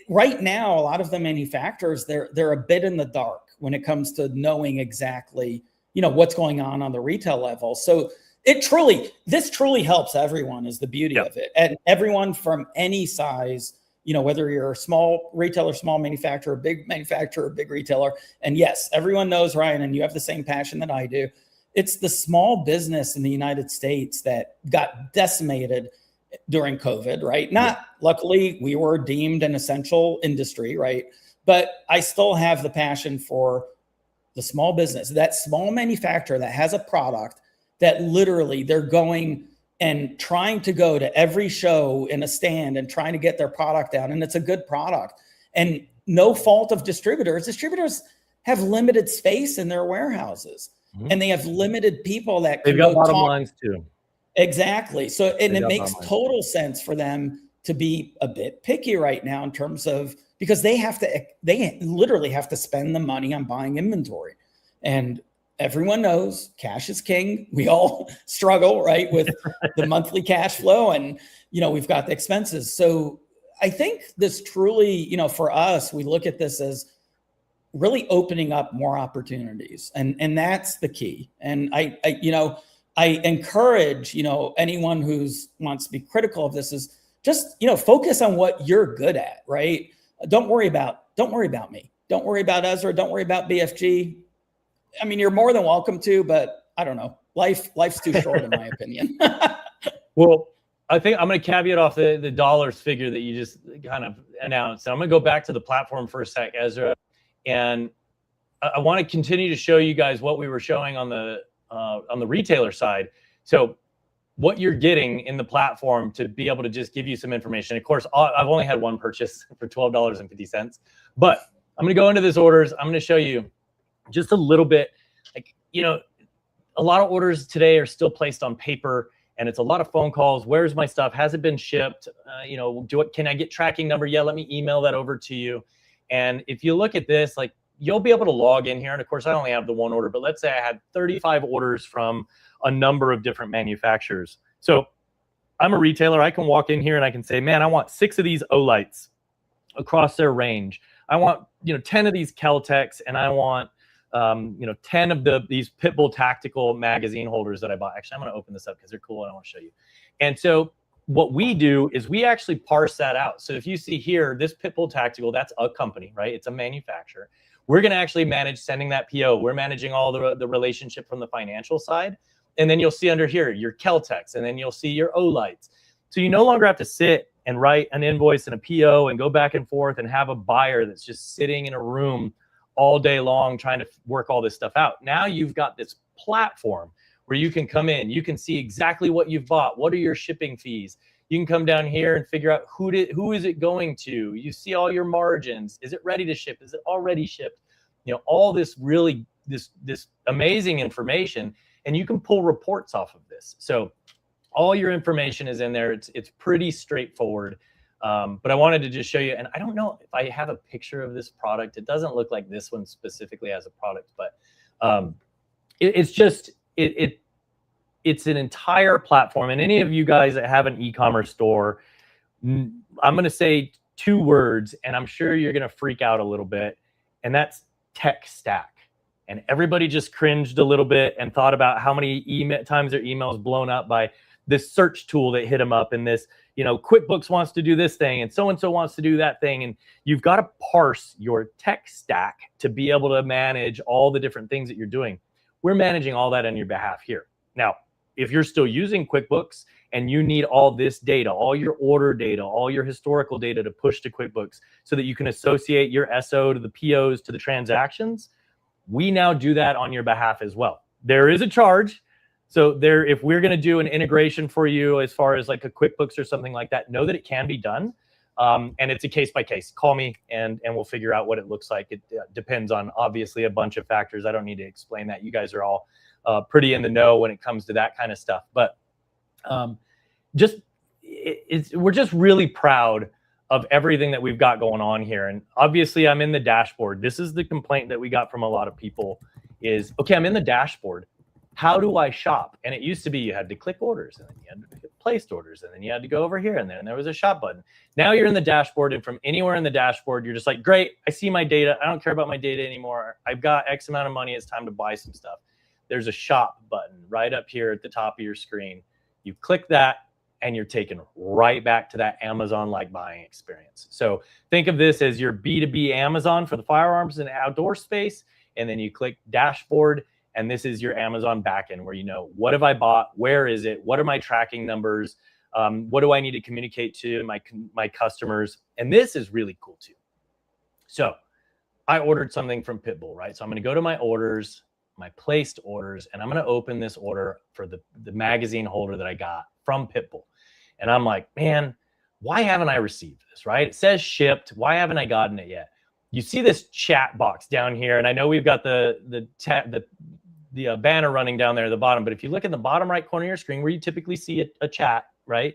right now, a lot of the manufacturers, they're a bit in the dark when it comes to knowing exactly, what's going on the retail level. So this truly helps everyone is the beauty of it. And everyone from any size, whether you're a small retailer, small manufacturer, big retailer. And yes, everyone knows, Ryan, and you have the same passion that I do. It's the small business in the United States that got decimated during COVID, right? Luckily, we were deemed an essential industry, right? But I still have the passion for the small business, that small manufacturer that has a product that literally they're going and trying to go to every show in a stand and trying to get their product out. And it's a good product. And no fault of distributors. Distributors have limited space in their warehouses. And they have limited people that they've got bottom lines too. Exactly. So, and it makes total sense for them to be a bit picky right now in terms of, because they literally have to spend the money on buying inventory. And everyone knows cash is king. We all struggle, right, with the monthly cash flow, and we've got the expenses. So I think this truly, for us, we look at this as really opening up more opportunities, and that's the key. And I encourage anyone who's wants to be critical of this is just focus on what you're good at, right? Don't worry about me. Don't worry about Ezra. Don't worry about BFG. I mean, you're more than welcome to, but I don't know. Life's too short, in my opinion. Well, I think I'm going to caveat off the dollars figure that you just kind of announced. And I'm going to go back to the platform for a sec, Ezra. And I want to continue to show you guys what we were showing on the retailer side. So what you're getting in the platform to be able to just give you some information. Of course, I've only had one purchase for $12.50, but I'm going to go into this orders. I'm going to show you just a little bit. Like, a lot of orders today are still placed on paper, and it's a lot of phone calls. Where's my stuff? Has it been shipped? Can I get tracking number? Yeah, let me email that over to you. And if you look at this, like, you'll be able to log in here. And of course, I only have the one order, but let's say I had 35 orders from a number of different manufacturers. So I'm a retailer. I can walk in here and I can say, man, I want 6 of these Olights across their range. I want, 10 of these Kel-Tecs, and I want, 10 of these Pitbull tactical magazine holders that I bought. Actually, I'm going to open this up because they're cool and I want to show you. And so what we do is we actually parse that out. So if you see here, this Pitbull tactical, that's a company, right? It's a manufacturer. We're going to actually manage sending that PO. We're managing all the relationship from the financial side. And then you'll see under here your Kel-Tecs, and then you'll see your Olights. So you no longer have to sit and write an invoice and a PO and go back and forth and have a buyer that's just sitting in a room all day long trying to work all this stuff out. Now you've got this platform where you can come in, you can see exactly what you've bought. What are your shipping fees? You can come down here and figure out who is it going to. You see all your margins. Is it ready to ship? Is it already shipped? All this really, this amazing information, and you can pull reports off of this. So all your information is in there. It's pretty straightforward. But I wanted to just show you, and I don't know if I have a picture of this product. It doesn't look like this one specifically has a product, but it's an entire platform. And any of you guys that have an e-commerce store, I'm going to say 2 words, and I'm sure you're going to freak out a little bit, and that's tech stack. And everybody just cringed a little bit and thought about how many times their email is blown up by this search tool that hit them up, and this, QuickBooks wants to do this thing, and so wants to do that thing. And you've got to parse your tech stack to be able to manage all the different things that you're doing. We're managing all that on your behalf here. Now, if you're still using QuickBooks and you need all this data, all your order data, all your historical data to push to QuickBooks so that you can associate your SO to the POs to the transactions, we now do that on your behalf as well. There is a charge. So if we're going to do an integration for you as far as like a QuickBooks or something like that, know that it can be done. And it's a case by case. Call me and we'll figure out what it looks like. It depends on obviously a bunch of factors. I don't need to explain that. You guys are all pretty in the know when it comes to that kind of stuff. But we're just really proud of everything that we've got going on here. And obviously I'm in the dashboard. This is the complaint that we got from a lot of people is, okay, I'm in the dashboard. How do I shop? And it used to be you had to click orders, and then you had to place orders, and then you had to go over here, and then there was a shop button. Now you're in the dashboard, and from anywhere in the dashboard, you're just like, great, I see my data. I don't care about my data anymore. I've got X amount of money. It's time to buy some stuff. There's a shop button right up here at the top of your screen. You click that, and you're taken right back to that Amazon-like buying experience. So think of this as your B2B Amazon for the firearms and outdoor space, and then you click dashboard, and this is your Amazon backend where what have I bought? Where is it? What are my tracking numbers? What do I need to communicate to my customers? And this is really cool too. So I ordered something from Pitbull, right? So I'm going to go to my orders, my placed orders, and I'm going to open this order for the magazine holder that I got from Pitbull. And I'm like, man, why haven't I received this, right? It says shipped. Why haven't I gotten it yet? You see this chat box down here, and I know we've got the banner running down there at the bottom, but if you look in the bottom right corner of your screen where you typically see a chat, right?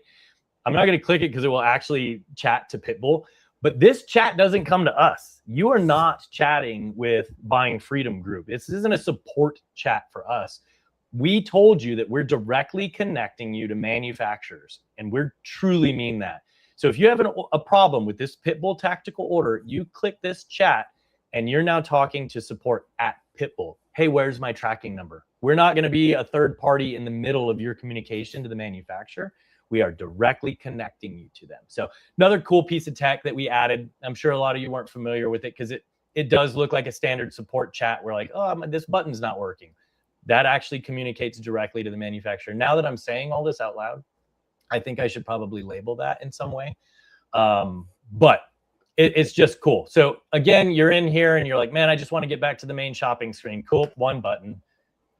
I'm not going to click it because it will actually chat to Pitbull, But this chat doesn't come to us. You are not chatting with Buying Freedom Group. This isn't a support chat for us. We told you that we're directly connecting you to manufacturers, and we're truly mean that. So if you have a problem with this Pitbull tactical order, you click this chat and you're now talking to support at Pitbull. Hey, where's my tracking number? We're not going to be a third party in the middle of your communication to the manufacturer. We are directly connecting you to them. So another cool piece of tech that we added. I'm sure a lot of you weren't familiar with it because it does look like a standard support chat. We're like, oh, this button's not working. That actually communicates directly to the manufacturer. Now that I'm saying all this out loud, I think I should probably label that in some way. But it's just cool. So again, you're in here and you're like, man, I just want to get back to the main shopping screen. Cool, one button,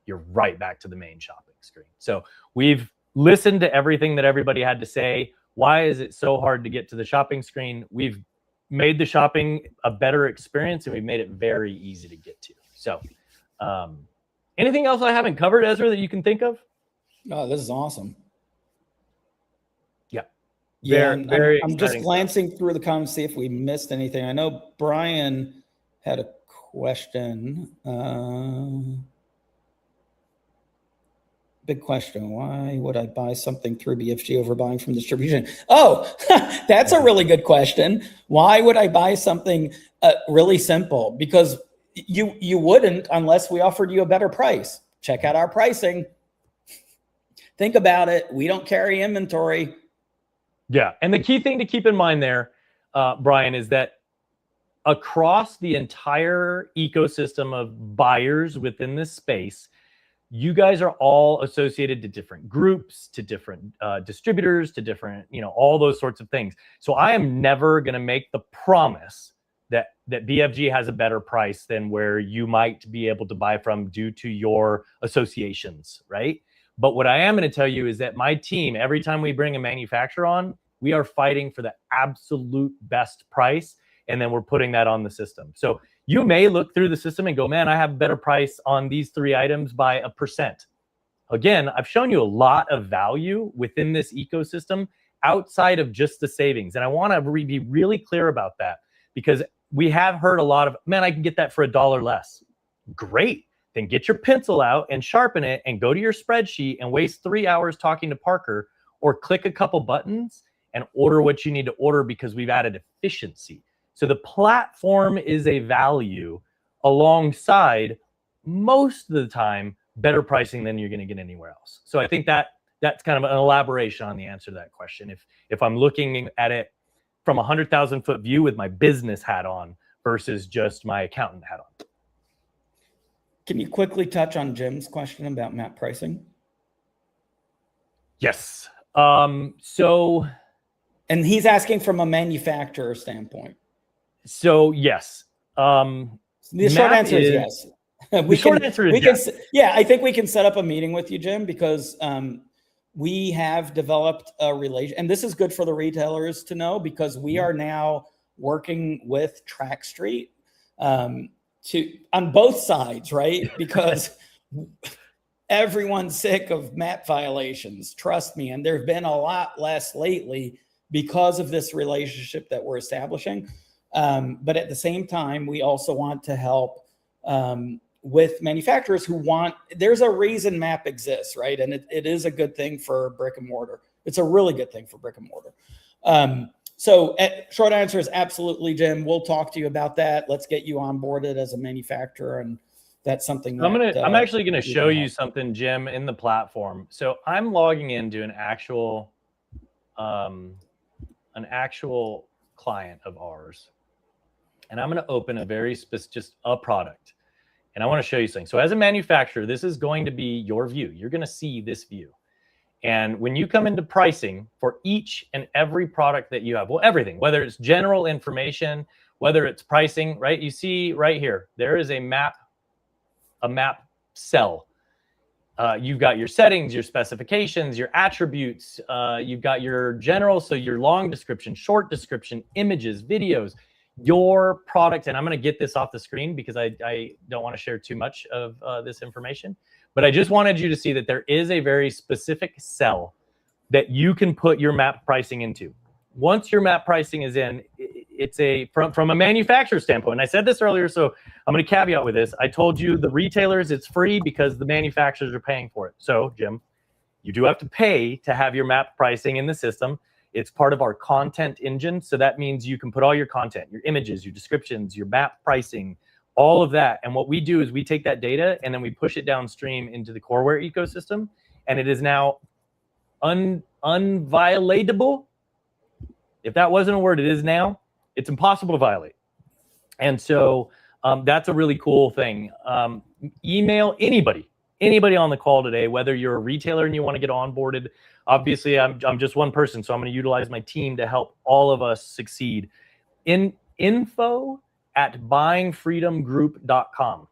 you're right back to the main shopping screen. So we've listened to everything that everybody had to say. Why is it so hard to get to the shopping screen? We've made the shopping a better experience and we've made it very easy to get to. So anything else I haven't covered, Ezra, that you can think of? Oh, this is awesome. Yeah, I'm just glancing through the comments to see if we missed anything. I know Brian had a question. Big question. Why would I buy something through BFG over buying from distribution? Oh, that's a really good question. Why would I buy something really simple? Because you wouldn't unless we offered you a better price. Check out our pricing. Think about it. We don't carry inventory. Yeah. And the key thing to keep in mind there, Brian, is that across the entire ecosystem of buyers within this space, you guys are all associated to different groups, to different distributors, to different, all those sorts of things. So I am never going to make the promise that BFG has a better price than where you might be able to buy from due to your associations, right? But what I am going to tell you is that my team, every time we bring a manufacturer on, we are fighting for the absolute best price. And then we're putting that on the system. So you may look through the system and go, man, I have a better price on these 3 items by 1%. Again, I've shown you a lot of value within this ecosystem outside of just the savings. And I want to be really clear about that because we have heard a lot of, man, I can get that for $1 less. Great. Then get your pencil out and sharpen it and go to your spreadsheet and waste 3 hours talking to Parker, or click a couple buttons and order what you need to order because we've added efficiency. So the platform is a value alongside, most of the time, better pricing than you're going to get anywhere else. So I think that's kind of an elaboration on the answer to that question. If I'm looking at it from 100,000-foot view with my business hat on versus just my accountant hat on. Can you quickly touch on Jim's question about map pricing? Yes. And he's asking from a manufacturer standpoint. So yes. The short answer is yes. Yeah, I think we can set up a meeting with you, Jim, because we have developed a relation, and this is good for the retailers to know because we are now working with Track Street on both sides, right? Because everyone's sick of map violations, trust me, and there have been a lot less lately because of this relationship that we're establishing. But at the same time, we also want to help with manufacturers who there's a reason map exists, right? And it is a good thing for brick and mortar. It's a really good thing for brick and mortar. So short answer is absolutely, Jim. We'll talk to you about that. Let's get you onboarded as a manufacturer. And that's something that I'm actually going to show you something, Jim, in the platform. So I'm logging into an actual client of ours. And I'm going to open a very specific, just a product. And I want to show you something. So as a manufacturer, this is going to be your view. You're going to see this view. And when you come into pricing for each and every product that you have, well, everything, whether it's general information, whether it's pricing, right? You see right here, there is a map cell. You've got your settings, your specifications, your attributes. You've got your general, so your long description, short description, images, videos, your product. And I'm going to get this off the screen because I don't want to share too much of this information. But I just wanted you to see that there is a very specific cell that you can put your map pricing into. Once your map pricing is in, from a manufacturer standpoint. And I said this earlier, so I'm going to caveat with this. I told you the retailers it's free because the manufacturers are paying for it. So Jim, you do have to pay to have your map pricing in the system. It's part of our content engine. So that means you can put all your content, your images, your descriptions, your map pricing, all of that. And what we do is we take that data and then we push it downstream into the Coreware ecosystem. And it is now unviolatable. If that wasn't a word, it is now. It's impossible to violate. And so that's a really cool thing. Email anybody on the call today, whether you're a retailer and you want to get onboarded. Obviously, I'm just one person, so I'm going to utilize my team to help all of us succeed. info@buyingfreedomgroup.com.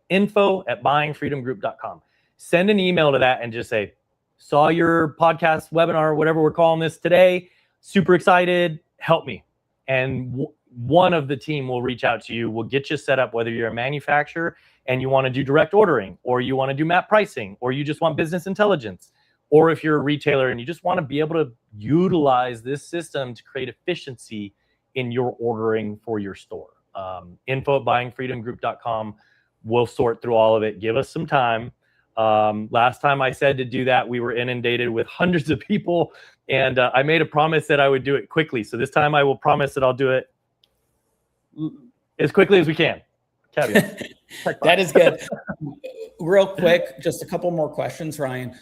info@buyingfreedomgroup.com. Send an email to that and just say, saw your podcast webinar, whatever we're calling this today. Super excited. Help me. And one of the team will reach out to you. We'll get you set up, whether you're a manufacturer and you want to do direct ordering, or you want to do map pricing, or you just want business intelligence, or if you're a retailer and you just want to be able to utilize this system to create efficiency in your ordering for your store. info@buyingfreedomgroup.com. We'll sort through all of it. Give us some time. Last time I said to do that, we were inundated with hundreds of people, and I made a promise that I would do it quickly. So this time I will promise that I'll do it as quickly as we can. That is good. Real quick, just a couple more questions, Ryan.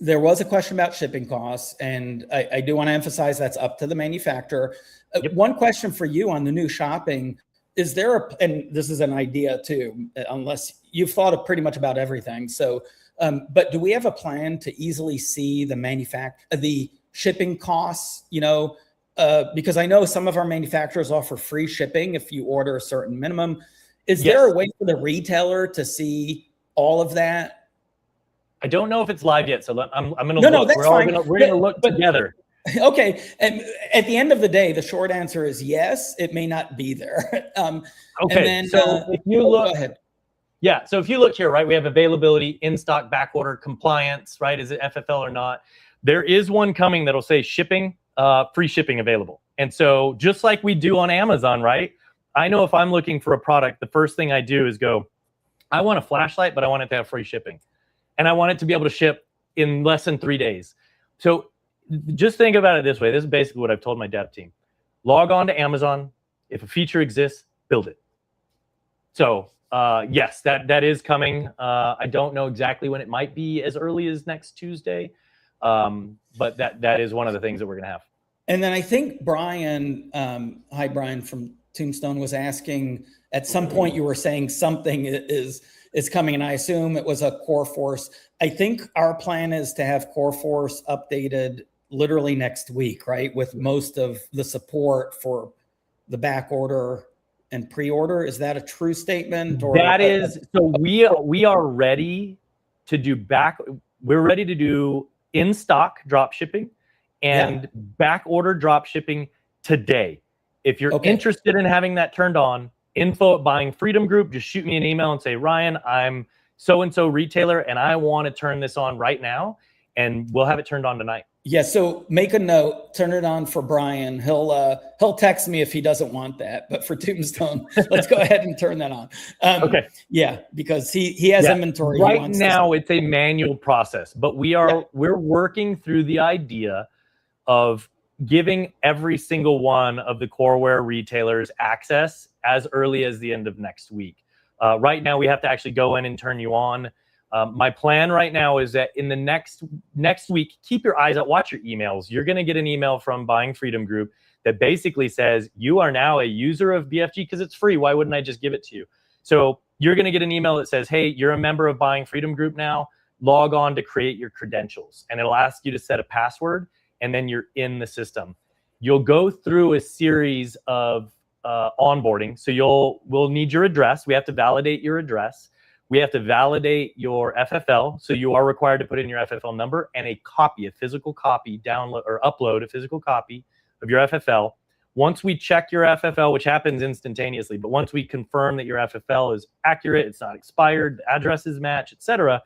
There was a question about shipping costs, and I do want to emphasize that's up to the manufacturer. Yep. One question for you on the new shopping, is there and this is an idea too, unless you've thought of pretty much about everything. So, but do we have a plan to easily see the shipping costs, because I know some of our manufacturers offer free shipping if you order a certain minimum. Is there a way for the retailer to see all of that? I don't know if it's live yet, so I'm going to look. No, that's fine. We're going to look but together. Okay. And at the end of the day, the short answer is yes, it may not be there. Okay. Then, so if you look, go ahead. Yeah. So if you look here, right, we have availability, in-stock, backorder, compliance, right? Is it FFL or not? There is one coming that'll say shipping, free shipping available. And so just like we do on Amazon, right? I know if I'm looking for a product, the first thing I do is go, I want a flashlight, but I want it to have free shipping. And I want it to be able to ship in less than 3 days. So just think about it this way. This is basically what I've told my dev team. Log on to Amazon. If a feature exists, build it. So yes, that is coming. I don't know exactly when. It might be as early as next Tuesday. But that is one of the things that we're going to have. And then I think Brian, hi, Brian from Tombstone, was asking, at some point you were saying something is coming, and I assume it was a Core Force. I think our plan is to have Core Force updated literally next week, right? With most of the support for the back order and pre-order. Is that a true statement? Or that is, so we are ready to do we're ready to do in-stock drop shipping and back order drop shipping today. If you're interested in having that turned on, info@buyingfreedom group, just shoot me an email and say, Ryan, I'm so-and-so retailer and I want to turn this on right now, and we'll have it turned on tonight. Yeah, so make a note, turn it on for Brian. He'll text me if he doesn't want that, but for Tombstone, let's go ahead and turn that on. Okay. Yeah, because he has inventory. Right now, it's a manual process, but we're working through the idea of giving every single one of the Coreware retailers access as early as the end of next week. Right now, we have to actually go in and turn you on. My plan right now is that in the next week, keep your eyes out, watch your emails. You're going to get an email from Buying Freedom Group that basically says you are now a user of BFG because it's free. Why wouldn't I just give it to you? So you're going to get an email that says, hey, you're a member of Buying Freedom Group now. Log on to create your credentials. And it'll ask you to set a password, and then you're in the system. You'll go through a series of onboarding. So we'll need your address. We have to validate your address. We have to validate your FFL. So you are required to put in your FFL number and a physical copy, download or upload a physical copy of your FFL. Once we check your FFL, which happens instantaneously, but once we confirm that your FFL is accurate, it's not expired, the addresses match, etc.,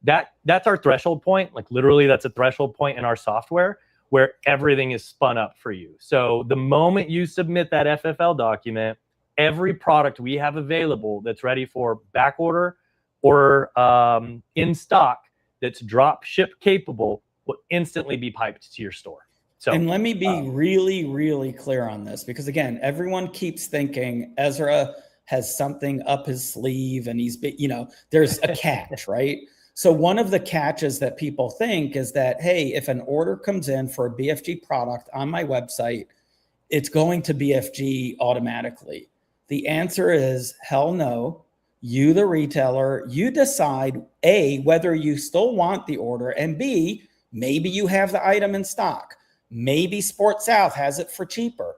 that's our threshold point. Like literally, that's a threshold point in our software where everything is spun up for you. So the moment you submit that FFL document, every product we have available that's ready for back order or in stock that's drop ship capable will instantly be piped to your store. So, and let me be really, really clear on this, because again, everyone keeps thinking Ezra has something up his sleeve and he's, there's a catch, right? So one of the catches that people think is that, hey, if an order comes in for a BFG product on my website, it's going to BFG automatically. The answer is hell no. You, the retailer, you decide A, whether you still want the order, and B, maybe you have the item in stock. Maybe Sport South has it for cheaper.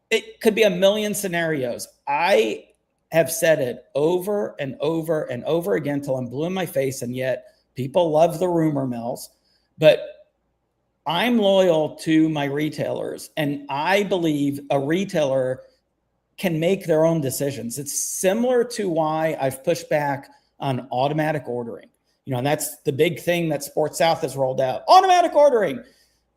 It could be a million scenarios. I have said it over and over and over again till I'm blue in my face, and yet people love the rumor mills. But I'm loyal to my retailers, and I believe a retailer can make their own decisions. It's similar to why I've pushed back on automatic ordering. And that's the big thing that Sport South has rolled out. Automatic ordering.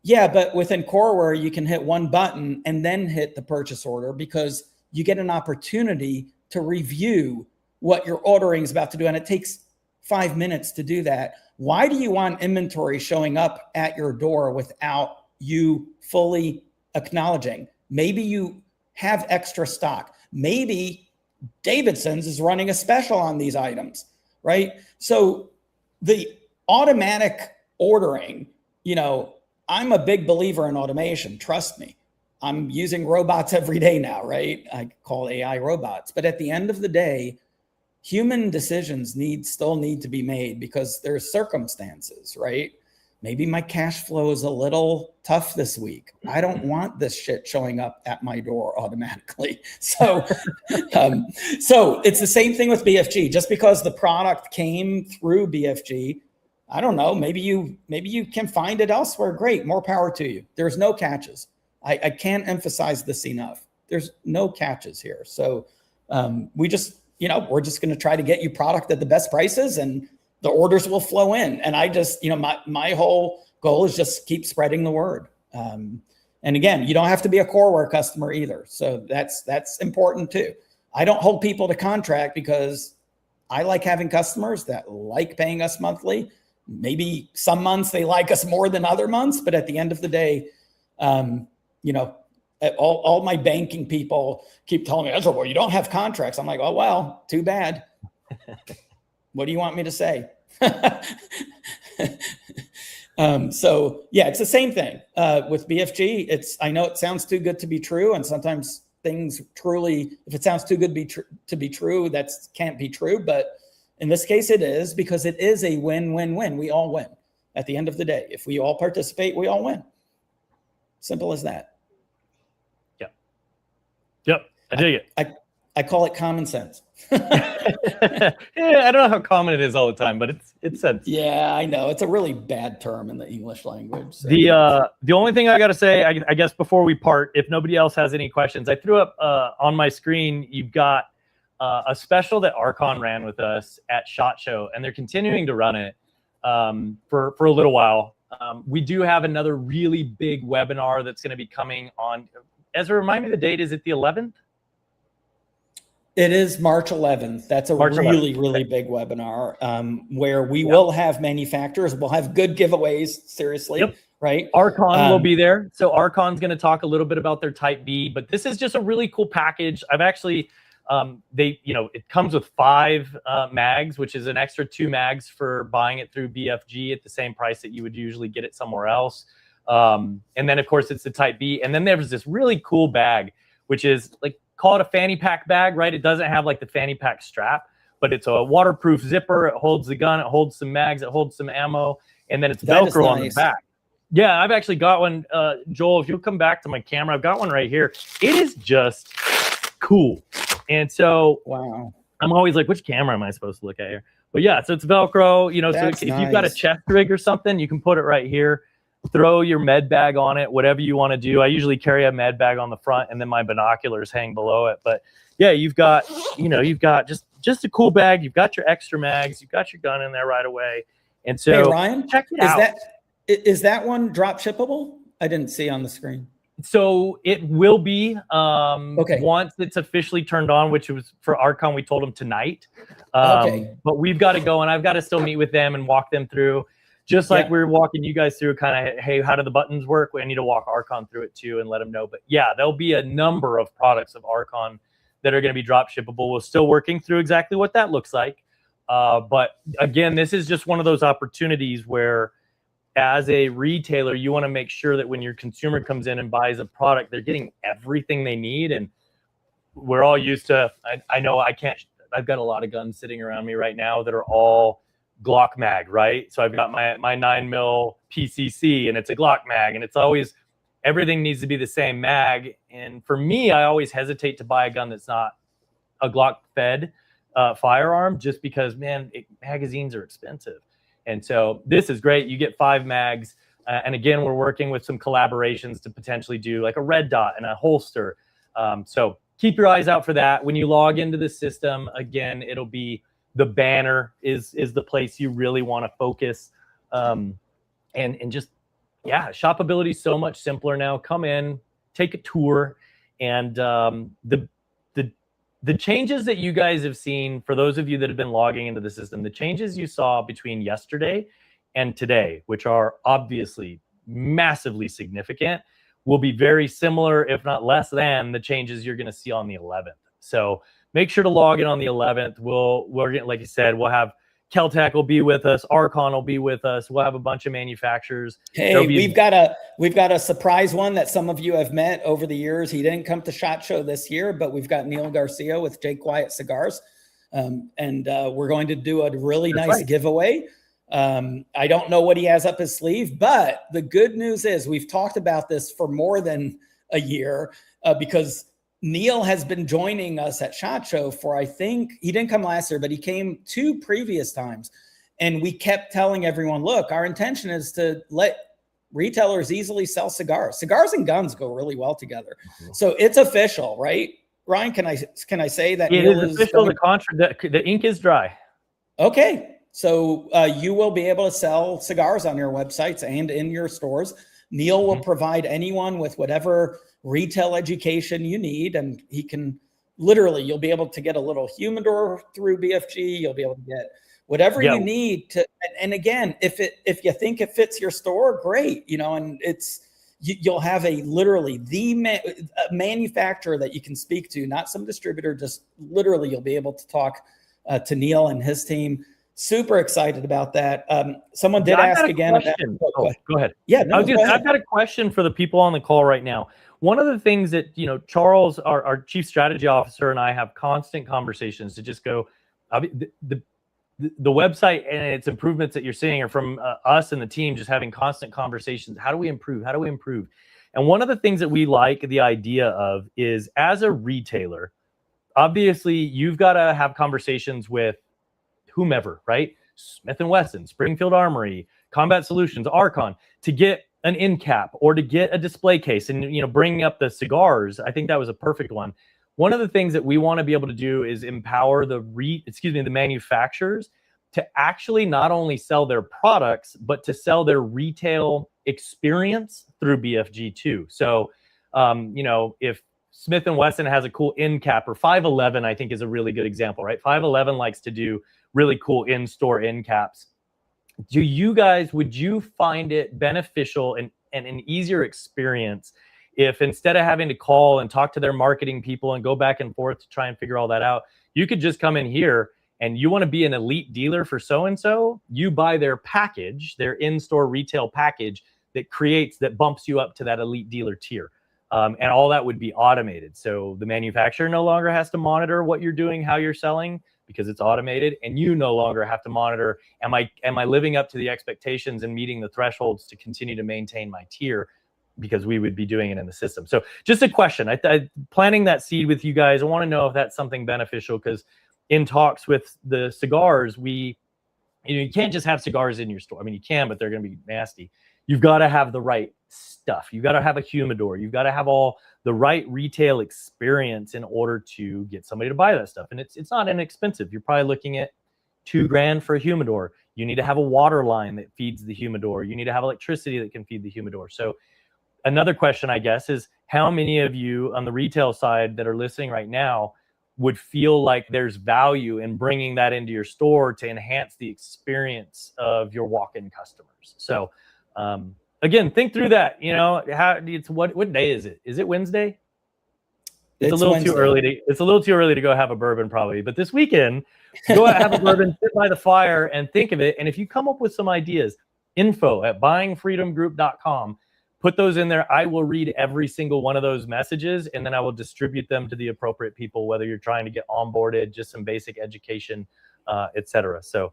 Yeah, but within Coreware, you can hit one button and then hit the purchase order, because you get an opportunity to review what your ordering is about to do. And it takes 5 minutes to do that. Why do you want inventory showing up at your door without you fully acknowledging? Maybe you have extra stock. Maybe Davidson's is running a special on these items, right? So the automatic ordering, I'm a big believer in automation. Trust me. I'm using robots every day now, right? I call AI robots. But at the end of the day, human decisions still need to be made, because there's circumstances, right? Maybe my cash flow is a little tough this week. I don't want this shit showing up at my door automatically. So it's the same thing with BFG. Just because the product came through BFG, I don't know, maybe you can find it elsewhere. Great, more power to you. There's no catches. I can't emphasize this enough. There's no catches here. So we're just going to try to get you product at the best prices, and the orders will flow in. And I just, my whole goal is just keep spreading the word. And again, you don't have to be a Coreware customer either. So that's important too. I don't hold people to contract, because I like having customers that like paying us monthly. Maybe some months they like us more than other months, but at the end of the day, all my banking people keep telling me, well, you don't have contracts. I'm like, oh, well, too bad. What do you want me to say? So yeah, it's the same thing with BFG. I know it sounds too good to be true. And sometimes things truly, if it sounds too good to be true, that can't be true. But in this case, it is, because it is a win-win-win. We all win at the end of the day. If we all participate, we all win. Simple as that. Yep. I dig it. I call it common sense. Yeah, I don't know how common it is all the time, but it's sense. Yeah, I know. It's a really bad term in the English language. So. The only thing I got to say, I guess before we part, if nobody else has any questions, I threw up on my screen, you've got a special that Archon ran with us at SHOT Show, and they're continuing to run it for a little while. We do have another really big webinar that's going to be coming on. Ezra, remind me the date. Is it the 11th? It is March 11th. That's a really big webinar where we will have manufacturers. We'll have good giveaways, seriously, right? Archon will be there. So Archon's going to talk a little bit about their Type B, but this is just a really cool package. I've actually, it comes with 5 mags, which is an extra 2 mags for buying it through BFG at the same price that you would usually get it somewhere else. And then, of course, it's the Type B. And then there's this really cool bag, which is call it a fanny pack bag, right? It doesn't have the fanny pack strap, but it's a waterproof zipper. It holds the gun. It holds some mags. It holds some ammo. And then it's Velcro on the back. Yeah, I've actually got one. Joel, if you'll come back to my camera, I've got one right here. It is just cool. And so wow, I'm always like, which camera am I supposed to look at here? But yeah, so it's Velcro, so if you've got a chest rig or something, you can put it right here. Throw your med bag on it, whatever you want to do. I usually carry a med bag on the front, and then my binoculars hang below it. But yeah, you've got just a cool bag. You've got your extra mags. You've got your gun in there right away. And so, hey, Ryan, check it out. Is that one drop shippable? I didn't see on the screen. So it will be Okay. once it's officially turned on, which was for Archon. We told them tonight. Okay. But we've got to go, and I've got to still meet with them and walk them through, just like Yeah. we're walking you guys through kind of, hey, how do the buttons work? I need to walk Archon through it too and let them know. But yeah, there'll be a number of products of Archon that are going to be drop shippable. We're still working through exactly what that looks like. But again, this is just one of those opportunities where, as a retailer, you want to make sure that when your consumer comes in and buys a product, they're getting everything they need. And we're all used to, I know I can't, I've got a lot of guns sitting around me right now that are all Glock mag, right? So I've got my 9mm PCC and it's a Glock mag, and it's always, everything needs to be the same mag. And for me, I always hesitate to buy a gun that's not a Glock fed firearm, just because, man, magazines are expensive. And so this is great. You get 5 mags. And again, we're working with some collaborations to potentially do like a red dot and a holster. So keep your eyes out for that. When you log into the system, again, it'll be the banner is the place you really want to focus. And just, yeah, shopability is so much simpler now. Come in, take a tour, and the changes that you guys have seen, for those of you that have been logging into the system, the changes you saw between yesterday and today, which are obviously massively significant, will be very similar, if not less than, the changes you're going to see on the 11th. So make sure to log in on the 11th. We're getting, like you said, we'll have Keltec will be with us. Archon will be with us. We'll have a bunch of manufacturers. Hey, we've got a surprise one that some of you have met over the years. He didn't come to SHOT Show this year, but we've got Neil Garcia with Jay Quiet Cigars. And we're going to do a really nice giveaway. I don't know what he has up his sleeve, but the good news is we've talked about this for more than a year because Neil has been joining us at SHOT Show for, I think he didn't come last year, but he came 2 previous times. And we kept telling everyone, look, our intention is to let retailers easily sell cigars. Cigars and guns go really well together. Mm-hmm. So it's official, right? Ryan, can I say that it Neil is official? The ink is dry. Okay. So you will be able to sell cigars on your websites and in your stores. Neil will provide anyone with whatever retail education you need, and he can literally, you'll be able to get a little humidor through BFG. You'll be able to get whatever you need to. And again, if you think it fits your store, great, and you'll have literally the manufacturer that you can speak to, not some distributor, just literally you'll be able to talk to Neil and his team. Super excited about that. Someone did ask again. Go ahead. Yeah, no, I've got a question for the people on the call right now. One of the things that, Charles, our chief strategy officer, and I have constant conversations to just go, the website and its improvements that you're seeing are from us and the team just having constant conversations. How do we improve? How do we improve? And one of the things that we like the idea of is, as a retailer, obviously you've got to have conversations with whomever, right? Smith & Wesson, Springfield Armory, Combat Solutions, Archon, to get an end cap or to get a display case. And, bringing up the cigars, I think that was a perfect one. One of the things that we want to be able to do is empower the manufacturers to actually not only sell their products, but to sell their retail experience through BFG too. So, if Smith & Wesson has a cool end cap, or 511, I think is a really good example, right? 511 likes to do really cool in-store end caps. Would you find it beneficial and an easier experience if, instead of having to call and talk to their marketing people and go back and forth to try and figure all that out, you could just come in here and you want to be an elite dealer for so-and-so, you buy their package, their in-store retail package that bumps you up to that elite dealer tier. And all that would be automated. So the manufacturer no longer has to monitor what you're doing, how you're selling, because it's automated, and you no longer have to monitor, am I living up to the expectations and meeting the thresholds to continue to maintain my tier, because we would be doing it in the system. So just a question, I planting that seed with you guys. I want to know if that's something beneficial, because in talks with the cigars, you can't just have cigars in your store. I mean, you can, but they're going to be nasty. You've got to have the right stuff. You've got to have a humidor. You've got to have all the right retail experience in order to get somebody to buy that stuff. And it's not inexpensive. You're probably looking at $2,000 for a humidor. You need to have a water line that feeds the humidor. You need to have electricity that can feed the humidor. So another question, I guess, is how many of you on the retail side that are listening right now would feel like there's value in bringing that into your store to enhance the experience of your walk-in customers? So again, think through that. You know, what day is it? Is it Wednesday? It's a little Wednesday. too early. It's a little too early to go have a bourbon, probably. But this weekend, go out, have a bourbon, sit by the fire, and think of it. And if you come up with some ideas, info@buyingfreedomgroup.com. Put those in there. I will read every single one of those messages, and then I will distribute them to the appropriate people, whether you're trying to get onboarded, just some basic education, etc. So,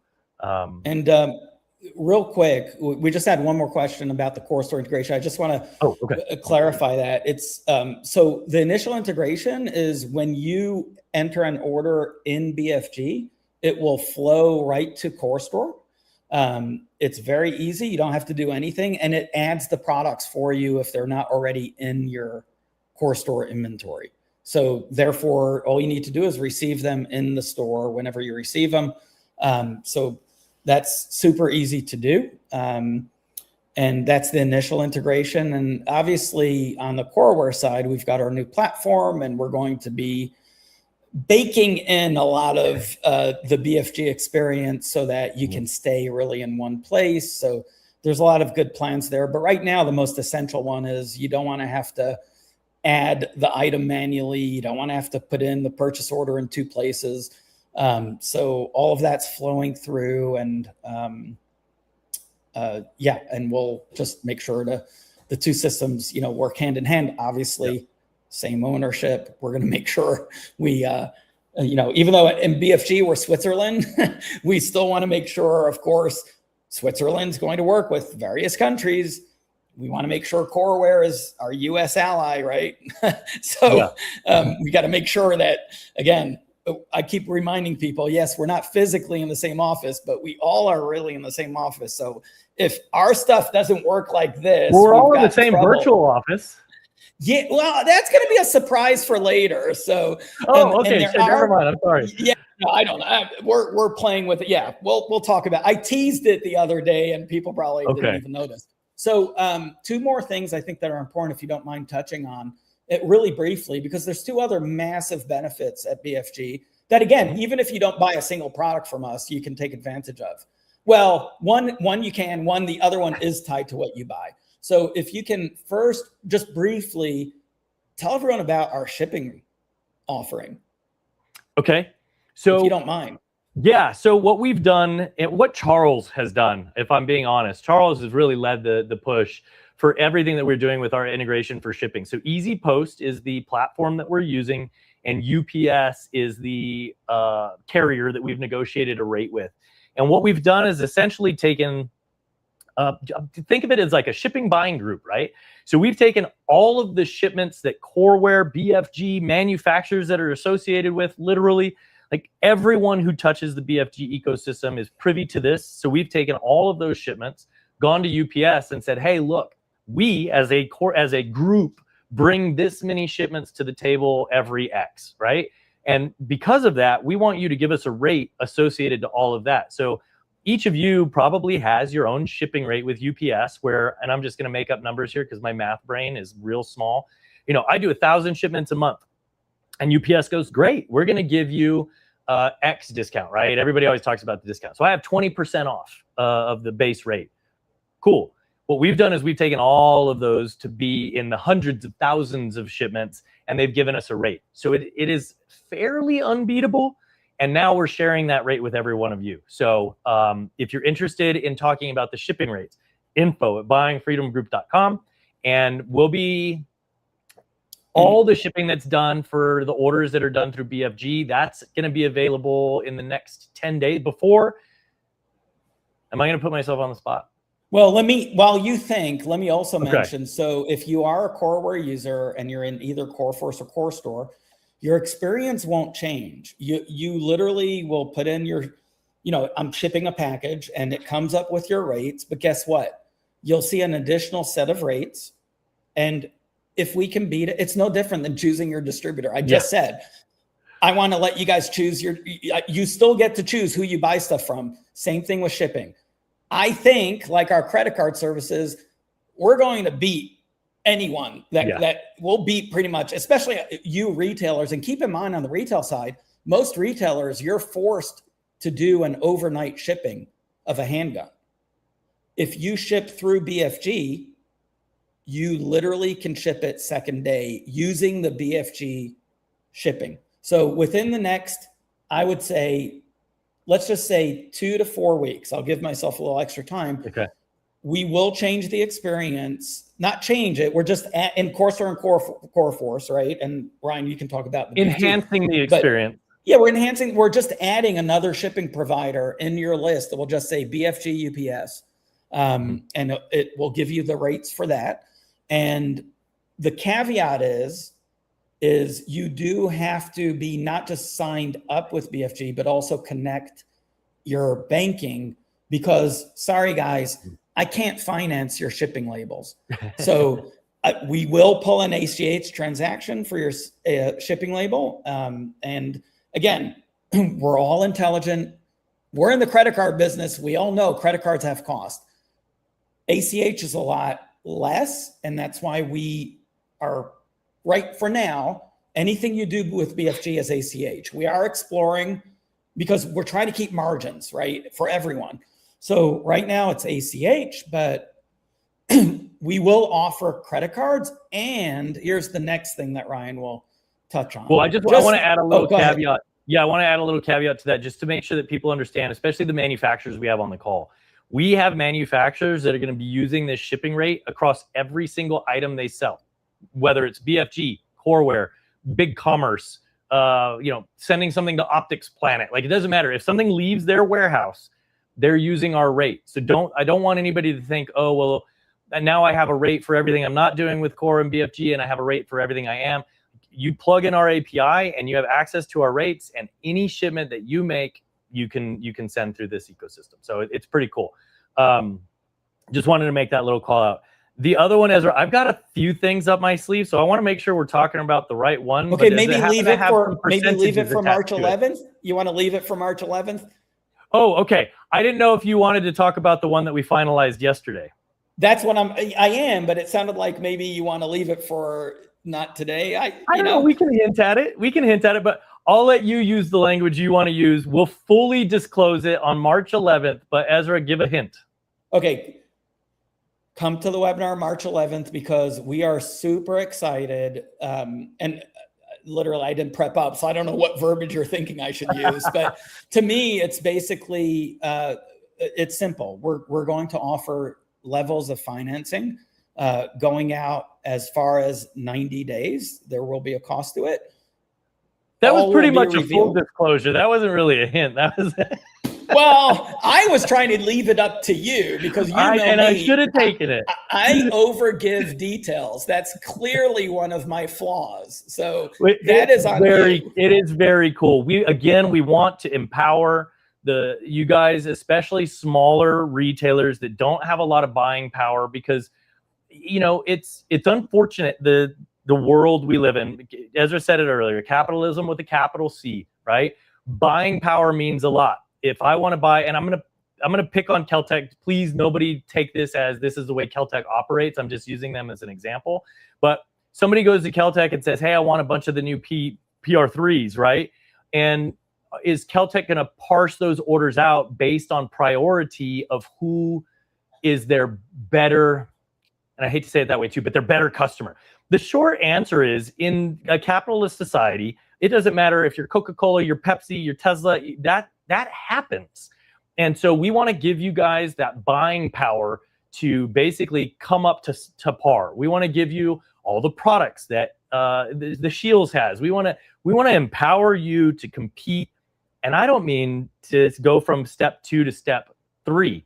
real quick, we just had one more question about the core store integration. I just want to clarify that. It's so the initial integration is when you enter an order in BFG, it will flow right to core store. It's very easy. You don't have to do anything, and it adds the products for you if they're not already in your core store inventory. So therefore, all you need to do is receive them in the store whenever you receive them. So that's super easy to do. And that's the initial integration. And obviously on the coreware side, we've got our new platform, and we're going to be baking in a lot of the BFG experience so that you can stay really in one place. So there's a lot of good plans there. But right now, the most essential one is you don't want to have to add the item manually. You don't want to have to put in the purchase order in 2 places. So all of that's flowing through, and and we'll just make sure the 2 systems, work hand in hand. Obviously, same ownership. We're going to make sure we, even though in BFG we're Switzerland, we still want to make sure, of course, Switzerland's going to work with various countries. We want to make sure coreware is our U.S. ally, right? So we got to make sure that, again, I keep reminding people, yes, we're not physically in the same office, but we all are really in the same office. So if our stuff doesn't work like this, we're all in the same virtual office. Yeah, well, that's going to be a surprise for later. So, okay, never mind. I'm sorry. Yeah, no, I don't know. We're playing with it. Yeah, we'll talk about. I teased it the other day, and people probably didn't even notice. So, 2 more things I think that are important, if you don't mind touching on it really briefly, because there's 2 other massive benefits at BFG that, again, even if you don't buy a single product from us, you can take advantage of. Well, one you can. The other one is tied to what you buy. So if you can first just briefly tell everyone about our shipping offering. Okay. So if you don't mind. Yeah. So what we've done, and what Charles has done, if I'm being honest, Charles has really led the push for everything that we're doing with our integration for shipping. So Easy Post is the platform that we're using, and UPS is the carrier that we've negotiated a rate with. And what we've done is essentially taken, think of it as like a shipping buying group, right? So we've taken all of the shipments that coreware, BFG, manufacturers that are associated with, literally, like everyone who touches the BFG ecosystem is privy to this. So we've taken all of those shipments, gone to UPS and said, hey, look, we as a group bring this many shipments to the table every X, right? And because of that, we want you to give us a rate associated to all of that. So each of you probably has your own shipping rate with UPS where, and I'm just going to make up numbers here because my math brain is real small. I do 1,000 shipments a month, and UPS goes, great, we're going to give you X discount, right? Everybody always talks about the discount. So I have 20% off of the base rate. Cool. What we've done is we've taken all of those to be in the hundreds of thousands of shipments, and they've given us a rate. So it is fairly unbeatable. And now we're sharing that rate with every one of you. So if you're interested in talking about the shipping rates, info@buyingfreedomgroup.com, and we'll be all the shipping that's done for the orders that are done through BFG, that's going to be available in the next 10 days. Before, am I going to put myself on the spot? Well, while you think, let me also mention, so if you are a coreware user and you're in either CoreForce or Core Store, your experience won't change. You literally will put in your, I'm shipping a package and it comes up with your rates, but guess what? You'll see an additional set of rates. And if we can beat it, it's no different than choosing your distributor. I just said, I want to let you guys choose you still get to choose who you buy stuff from. Same thing with shipping. I think, like our credit card services, we're going to beat anyone that will beat pretty much, especially you retailers. And keep in mind on the retail side, most retailers, you're forced to do an overnight shipping of a handgun. If you ship through BFG, you literally can ship it second day using the BFG shipping. So within the next, I would say, let's just say 2 to 4 weeks, I'll give myself a little extra time. Okay. We will change the experience, not change it. We're just in Corsair and Core Force, right? And Ryan, you can talk about the enhancing the experience. Yeah, we're just adding another shipping provider in your list that will just say BFG UPS. And it will give you the rates for that. And the caveat is you do have to be not just signed up with BFG, but also connect your banking, because sorry guys, I can't finance your shipping labels. So we will pull an ACH transaction for your shipping label. And again, we're all intelligent. We're in the credit card business. We all know credit cards have cost. ACH is a lot less, and that's why we are, right for now, anything you do with BFG is ACH. We are exploring, because we're trying to keep margins, right, for everyone. So right now it's ACH, but we will offer credit cards. And here's the next thing that Ryan will touch on. Well, I want to add a little caveat. Ahead. Yeah, I want to add a little caveat to that, just to make sure that people understand, especially the manufacturers we have on the call. We have manufacturers that are going to be using this shipping rate across every single item they sell, whether it's BFG, Coreware, Big Commerce, sending something to Optics Planet. Like, it doesn't matter. If something leaves their warehouse, they're using our rate. So I don't want anybody to think, oh, well, and now I have a rate for everything I'm not doing with Core and BFG, and I have a rate for everything I am. You plug in our API and you have access to our rates, and any shipment that you make, you can send through this ecosystem. So it's pretty cool. Just wanted to make that little call out. The other one, Ezra, I've got a few things up my sleeve, so I want to make sure we're talking about the right one. Okay, maybe leave it for March 11th. You want to leave it for March 11th? Oh, okay. I didn't know if you wanted to talk about the one that we finalized yesterday. That's what I am, but it sounded like maybe you want to leave it for not today. I don't know. We can hint at it, but I'll let you use the language you want to use. We'll fully disclose it on March 11th, but Ezra, give a hint. Okay. Come to the webinar March 11th, because we are super excited. And literally, I didn't prep up, so I don't know what verbiage you're thinking I should use. But to me, it's basically, it's simple. We're going to offer levels of financing going out as far as 90 days. There will be a cost to it. That was pretty much a full disclosure. That wasn't really a hint. That was Well, I was trying to leave it up to you, because I should have taken it. I overgive details. That's clearly one of my flaws. So that is on you. It is very cool. We want to empower you guys, especially smaller retailers that don't have a lot of buying power, because it's unfortunate the world we live in. Ezra said it earlier, capitalism with a capital C, right? Buying power means a lot. If I want to buy, and I'm gonna pick on Keltec, please nobody take this as this is the way Keltec operates. I'm just using them as an example. But somebody goes to Keltec and says, hey, I want a bunch of the new PR3s, right? And is Keltec going to parse those orders out based on priority of who is their better, and I hate to say it that way too, but their better customer? The short answer is, in a capitalist society, it doesn't matter if you're Coca-Cola, you're Pepsi, you're Tesla, that happens. And so we want to give you guys that buying power to basically come up to par. We want to give you all the products that the Shields has. We want to empower you to compete. And I don't mean to go from step 2 to step 3.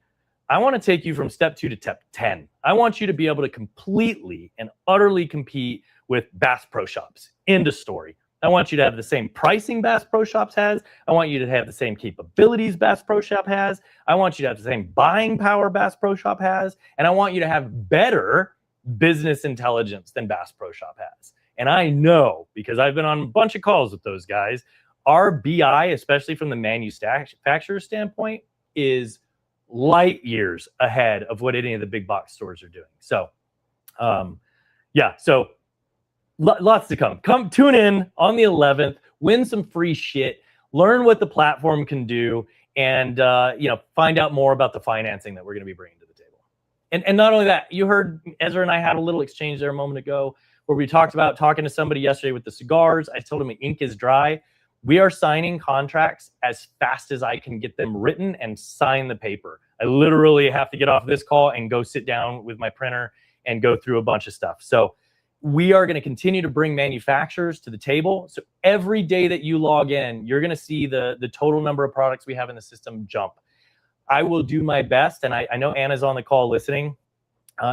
I want to take you from step 2 to step 10. I want you to be able to completely and utterly compete with Bass Pro Shops. End of story. I want you to have the same pricing Bass Pro Shops has. I want you to have the same capabilities Bass Pro Shop has. I want you to have the same buying power Bass Pro Shop has. And I want you to have better business intelligence than Bass Pro Shop has. And I know, because I've been on a bunch of calls with those guys, our BI, especially from the manufacturer standpoint, is light years ahead of what any of the big box stores are doing. So yeah, so lots to come. Come tune in on the 11th, win some free shit, learn what the platform can do, and find out more about the financing that we're going to be bringing to the table. And not only that, you heard Ezra and I had a little exchange there a moment ago where we talked about talking to somebody yesterday with the cigars. I told him the ink is dry. We are signing contracts as fast as I can get them written and sign the paper. I literally have to get off this call and go sit down with my printer and go through a bunch of stuff. So we are going to continue to bring manufacturers to the table. So every day that you log in, you're going to see the total number of products we have in the system jump. I will do my best, and I know Anna's on the call listening.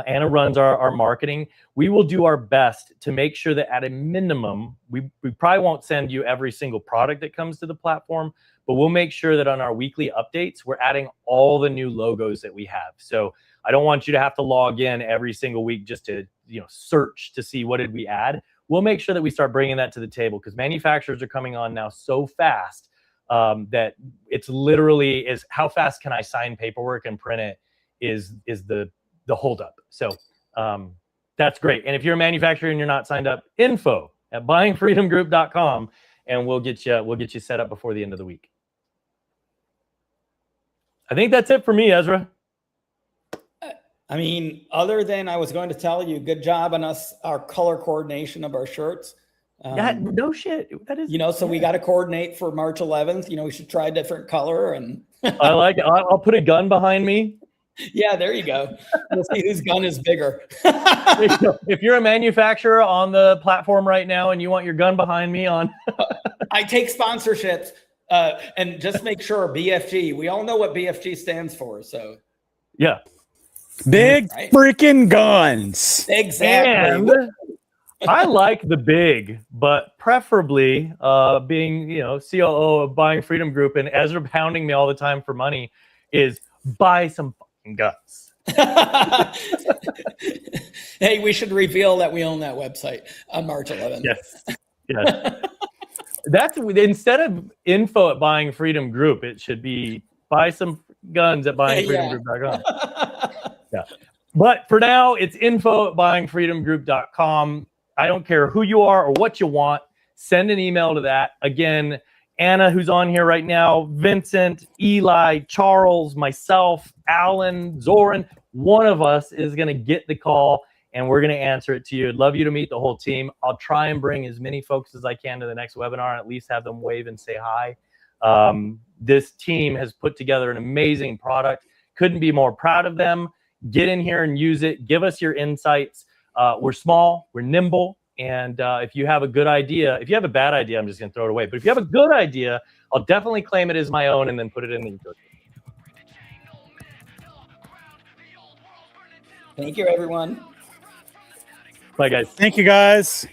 Anna runs our marketing. We will do our best to make sure that at a minimum, we probably won't send you every single product that comes to the platform, but we'll make sure that on our weekly updates, we're adding all the new logos that we have. So I don't want you to have to log in every single week just to search to see what did we add. We'll make sure that we start bringing that to the table because manufacturers are coming on now so fast that it's literally is how fast can I sign paperwork and print it is the holdup. So that's great. And if you're a manufacturer and you're not signed up, info@buyingfreedomgroup.com, and we'll get you set up before the end of the week. I think that's it for me, Ezra. I mean, other than I was going to tell you, good job on our color coordination of our shirts. No shit. That is, so we got to coordinate for March 11th. We should try a different color. And I like it. I'll put a gun behind me. Yeah, there you go. We'll see whose gun is bigger. If you're a manufacturer on the platform right now and you want your gun behind me on, I take sponsorships and just make sure BFG. We all know what BFG stands for. So yeah, big freaking guns. Exactly. And I like the big, but preferably being COO of Buying Freedom Group and Ezra pounding me all the time for money is buy some guns. Hey, we should reveal that we own that website on March 11th. Yes. That's instead of info@Buying Freedom Group, it should be buy some guns at buyingfreedomgroup.com. Yeah. But for now, it's info@buyingfreedomgroup.com. I don't care who you are or what you want. Send an email to that. Again, Anna, who's on here right now, Vincent, Eli, Charles, myself, Alan, Zoran, one of us is going to get the call and we're going to answer it to you. I'd love you to meet the whole team. I'll try and bring as many folks as I can to the next webinar and at least have them wave and say hi. This team has put together an amazing product. Couldn't be more proud of them. Get in here and use it. Give us your insights. We're small, we're nimble. And if you have a good idea, if you have a bad idea, I'm just going to throw it away. But if you have a good idea, I'll definitely claim it as my own and then put it in the ecosystem. Thank you, everyone. Bye, guys. Thank you, guys.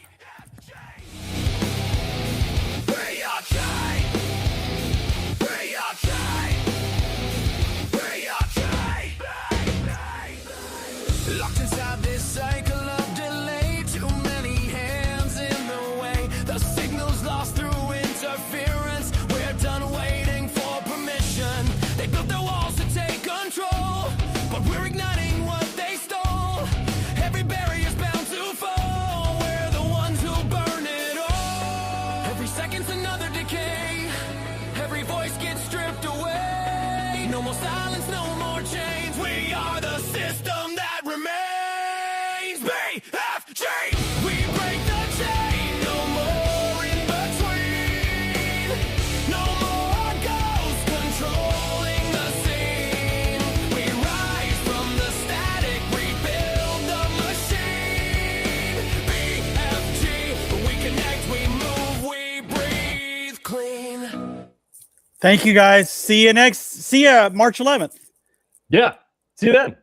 Locked inside this cycle of delay, too many hands in the way. The signal's lost through interference. We're done waiting for permission. They built their walls to take control, but we're igniting what they stole. Every barrier's bound to fall. We're the ones who burn it all. Every second's another decay. Every voice gets stripped away. No more silence, no more change. We are the system that remains. BFG! We break the chain. No more in between. No more ghosts controlling the scene. We rise from the static, rebuild the machine. BFG, we connect, we move, we breathe clean. Thank you, guys. See you March 11th. Yeah. See you then.